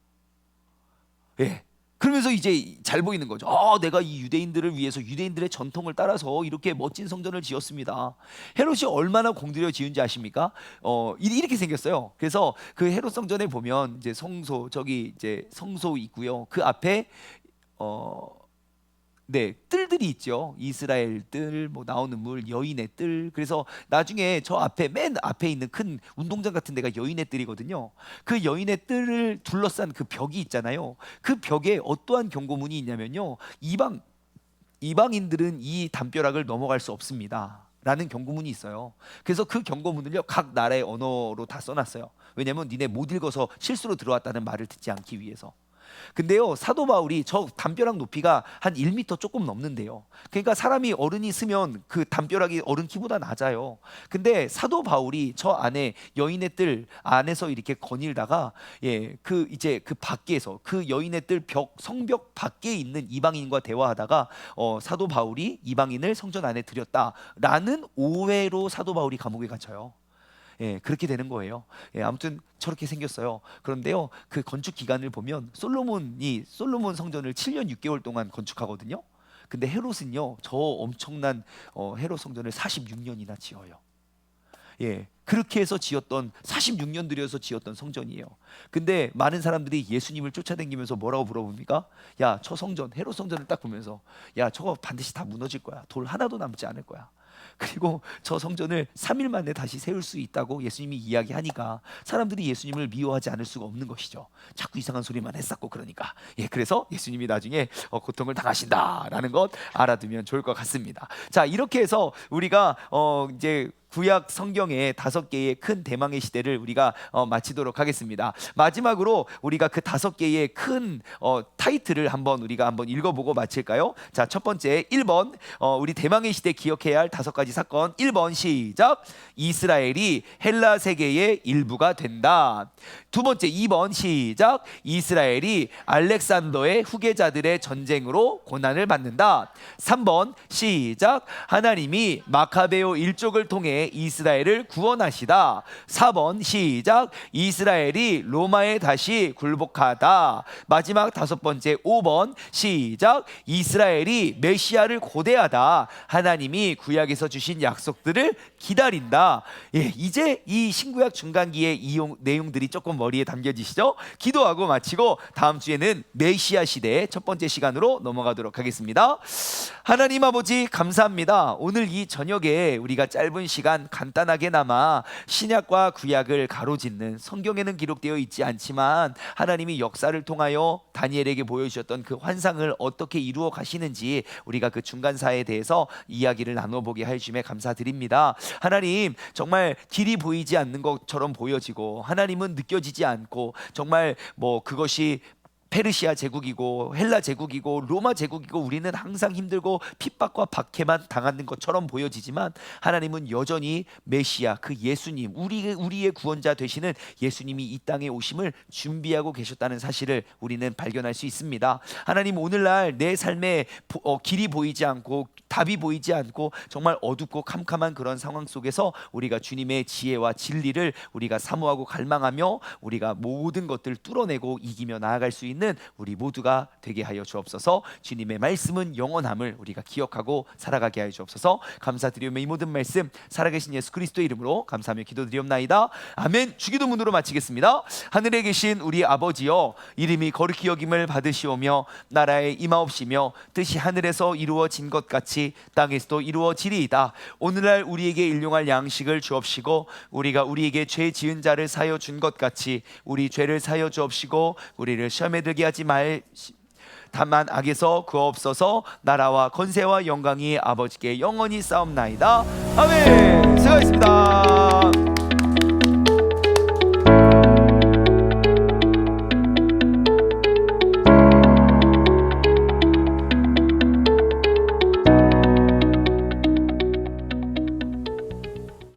예. 그러면서 이제 잘 보이는 거죠. 내가 이 유대인들을 위해서 유대인들의 전통을 따라서 이렇게 멋진 성전을 지었습니다. 헤롯이 얼마나 공들여 지은지 아십니까? 이렇게 생겼어요. 그래서 그 헤롯 성전에 보면 이제 저기 이제 성소 있고요. 그 앞에 네, 뜰들이 있죠. 이스라엘 뜰, 뭐 나오는 물, 여인의 뜰. 그래서 나중에 저 앞에, 맨 앞에 있는 큰 운동장 같은 데가 여인의 뜰이거든요. 그 여인의 뜰을 둘러싼 그 벽이 있잖아요. 그 벽에 어떠한 경고문이 있냐면요, 이방인들은 이 담벼락을 넘어갈 수 없습니다 라는 경고문이 있어요. 그래서 그 경고문을요, 각 나라의 언어로 다 써놨어요. 왜냐면 니네 못 읽어서 실수로 들어왔다는 말을 듣지 않기 위해서. 근데요, 사도 바울이 저 담벼락 높이가 한 1m 조금 넘는데요. 그러니까 사람이 어른이 쓰면 그 담벼락이 어른 키보다 낮아요. 근데 사도 바울이 저 안에 여인의 뜰 안에서 이렇게 거닐다가 그 이제 그 밖에서 그 여인의 뜰 성벽 밖에 있는 이방인과 대화하다가 사도 바울이 이방인을 성전 안에 들였다라는 오해로 사도 바울이 감옥에 갇혀요. 그렇게 되는 거예요. 아무튼 저렇게 생겼어요. 그런데요, 그 건축 기간을 보면 솔로몬 성전을 7년 6개월 동안 건축하거든요. 근데 헤롯은요, 저 엄청난 헤롯 성전을 46년이나 지어요. 그렇게 해서 지었던 46년 들여서 지었던 성전이에요. 근데 많은 사람들이 예수님을 쫓아다니면서 뭐라고 물어봅니까? 야, 저 성전, 헤롯 성전을 딱 보면서 야, 저거 반드시 다 무너질 거야. 돌 하나도 남지 않을 거야. 그리고 저 성전을 3일 만에 다시 세울 수 있다고 예수님이 이야기하니까 사람들이 예수님을 미워하지 않을 수가 없는 것이죠. 자꾸 이상한 소리만 했었고 그러니까. 그래서 예수님이 나중에 고통을 당하신다라는 것 알아두면 좋을 것 같습니다. 자, 이렇게 해서 우리가 이제 구약 성경의 5개의 큰 대망의 시대를 우리가 마치도록 하겠습니다. 마지막으로 우리가 그 5개의 큰 타이틀을 우리가 한번 읽어보고 마칠까요? 자, 첫 번째 1번 우리 대망의 시대 기억해야 할 5가지 사건. 1번 시작. 이스라엘이 헬라 세계의 일부가 된다. 두 번째 2번 시작. 이스라엘이 알렉산더의 후계자들의 전쟁으로 고난을 받는다. 3번 시작. 하나님이 마카베오 일족을 통해 이스라엘을 구원하시다. 4번 시작. 이스라엘이 로마에 다시 굴복하다. 마지막 5번째 5번 시작. 이스라엘이 메시아를 고대하다. 하나님이 구약에서 주신 약속들을 기다린다. 이제 이 신구약 중간기의 이 내용들이 조금 머리에 담겨지시죠? 기도하고 마치고 다음 주에는 메시아 시대의 첫 번째 시간으로 넘어가도록 하겠습니다. 하나님 아버지 감사합니다. 오늘 이 저녁에 우리가 짧은 시간 간단하게나마 신약과 구약을 가로짓는, 성경에는 기록되어 있지 않지만 하나님이 역사를 통하여 다니엘에게 보여주셨던 그 환상을 어떻게 이루어 가시는지 우리가 그 중간사에 대해서 이야기를 나눠보게 해주심에 감사드립니다. 하나님, 정말 길이 보이지 않는 것처럼 보여지고 하나님은 느껴지지 않고, 정말 그것이 페르시아 제국이고 헬라 제국이고 로마 제국이고 우리는 항상 힘들고 핍박과 박해만 당하는 것처럼 보여지지만 하나님은 여전히 메시아, 그 예수님, 우리의 구원자 되시는 예수님이 이 땅에 오심을 준비하고 계셨다는 사실을 우리는 발견할 수 있습니다. 하나님, 오늘날 내 삶에 길이 보이지 않고 답이 보이지 않고 정말 어둡고 캄캄한 그런 상황 속에서 우리가 주님의 지혜와 진리를 우리가 사모하고 갈망하며 우리가 모든 것들을 뚫어내고 이기며 나아갈 수 있는 우리 모두가 되게 하여 주옵소서. 주님의 말씀은 영원함을 우리가 기억하고 살아가게 하여 주옵소서. 감사드리며 이 모든 말씀 살아계신 예수 그리스도의 이름으로 감사하며 기도드리옵나이다. 아멘. 주기도문으로 마치겠습니다. 하늘에 계신 우리 아버지여, 이름이 거룩히 여김을 받으시오며 나라에 임하옵시며 뜻이 하늘에서 이루어진 것 같이 땅에서도 이루어지리이다. 오늘날 우리에게 일용할 양식을 주옵시고 우리가 우리에게 죄 지은 자를 사여 준 것 같이 우리 죄를 사여 주옵시고 우리를 시험에 들게 하지 다만 악에서 구하옵소서. 나라와 권세와 영광이 아버지께 영원히 싸움나이다. 아멘. 수고하셨습니다.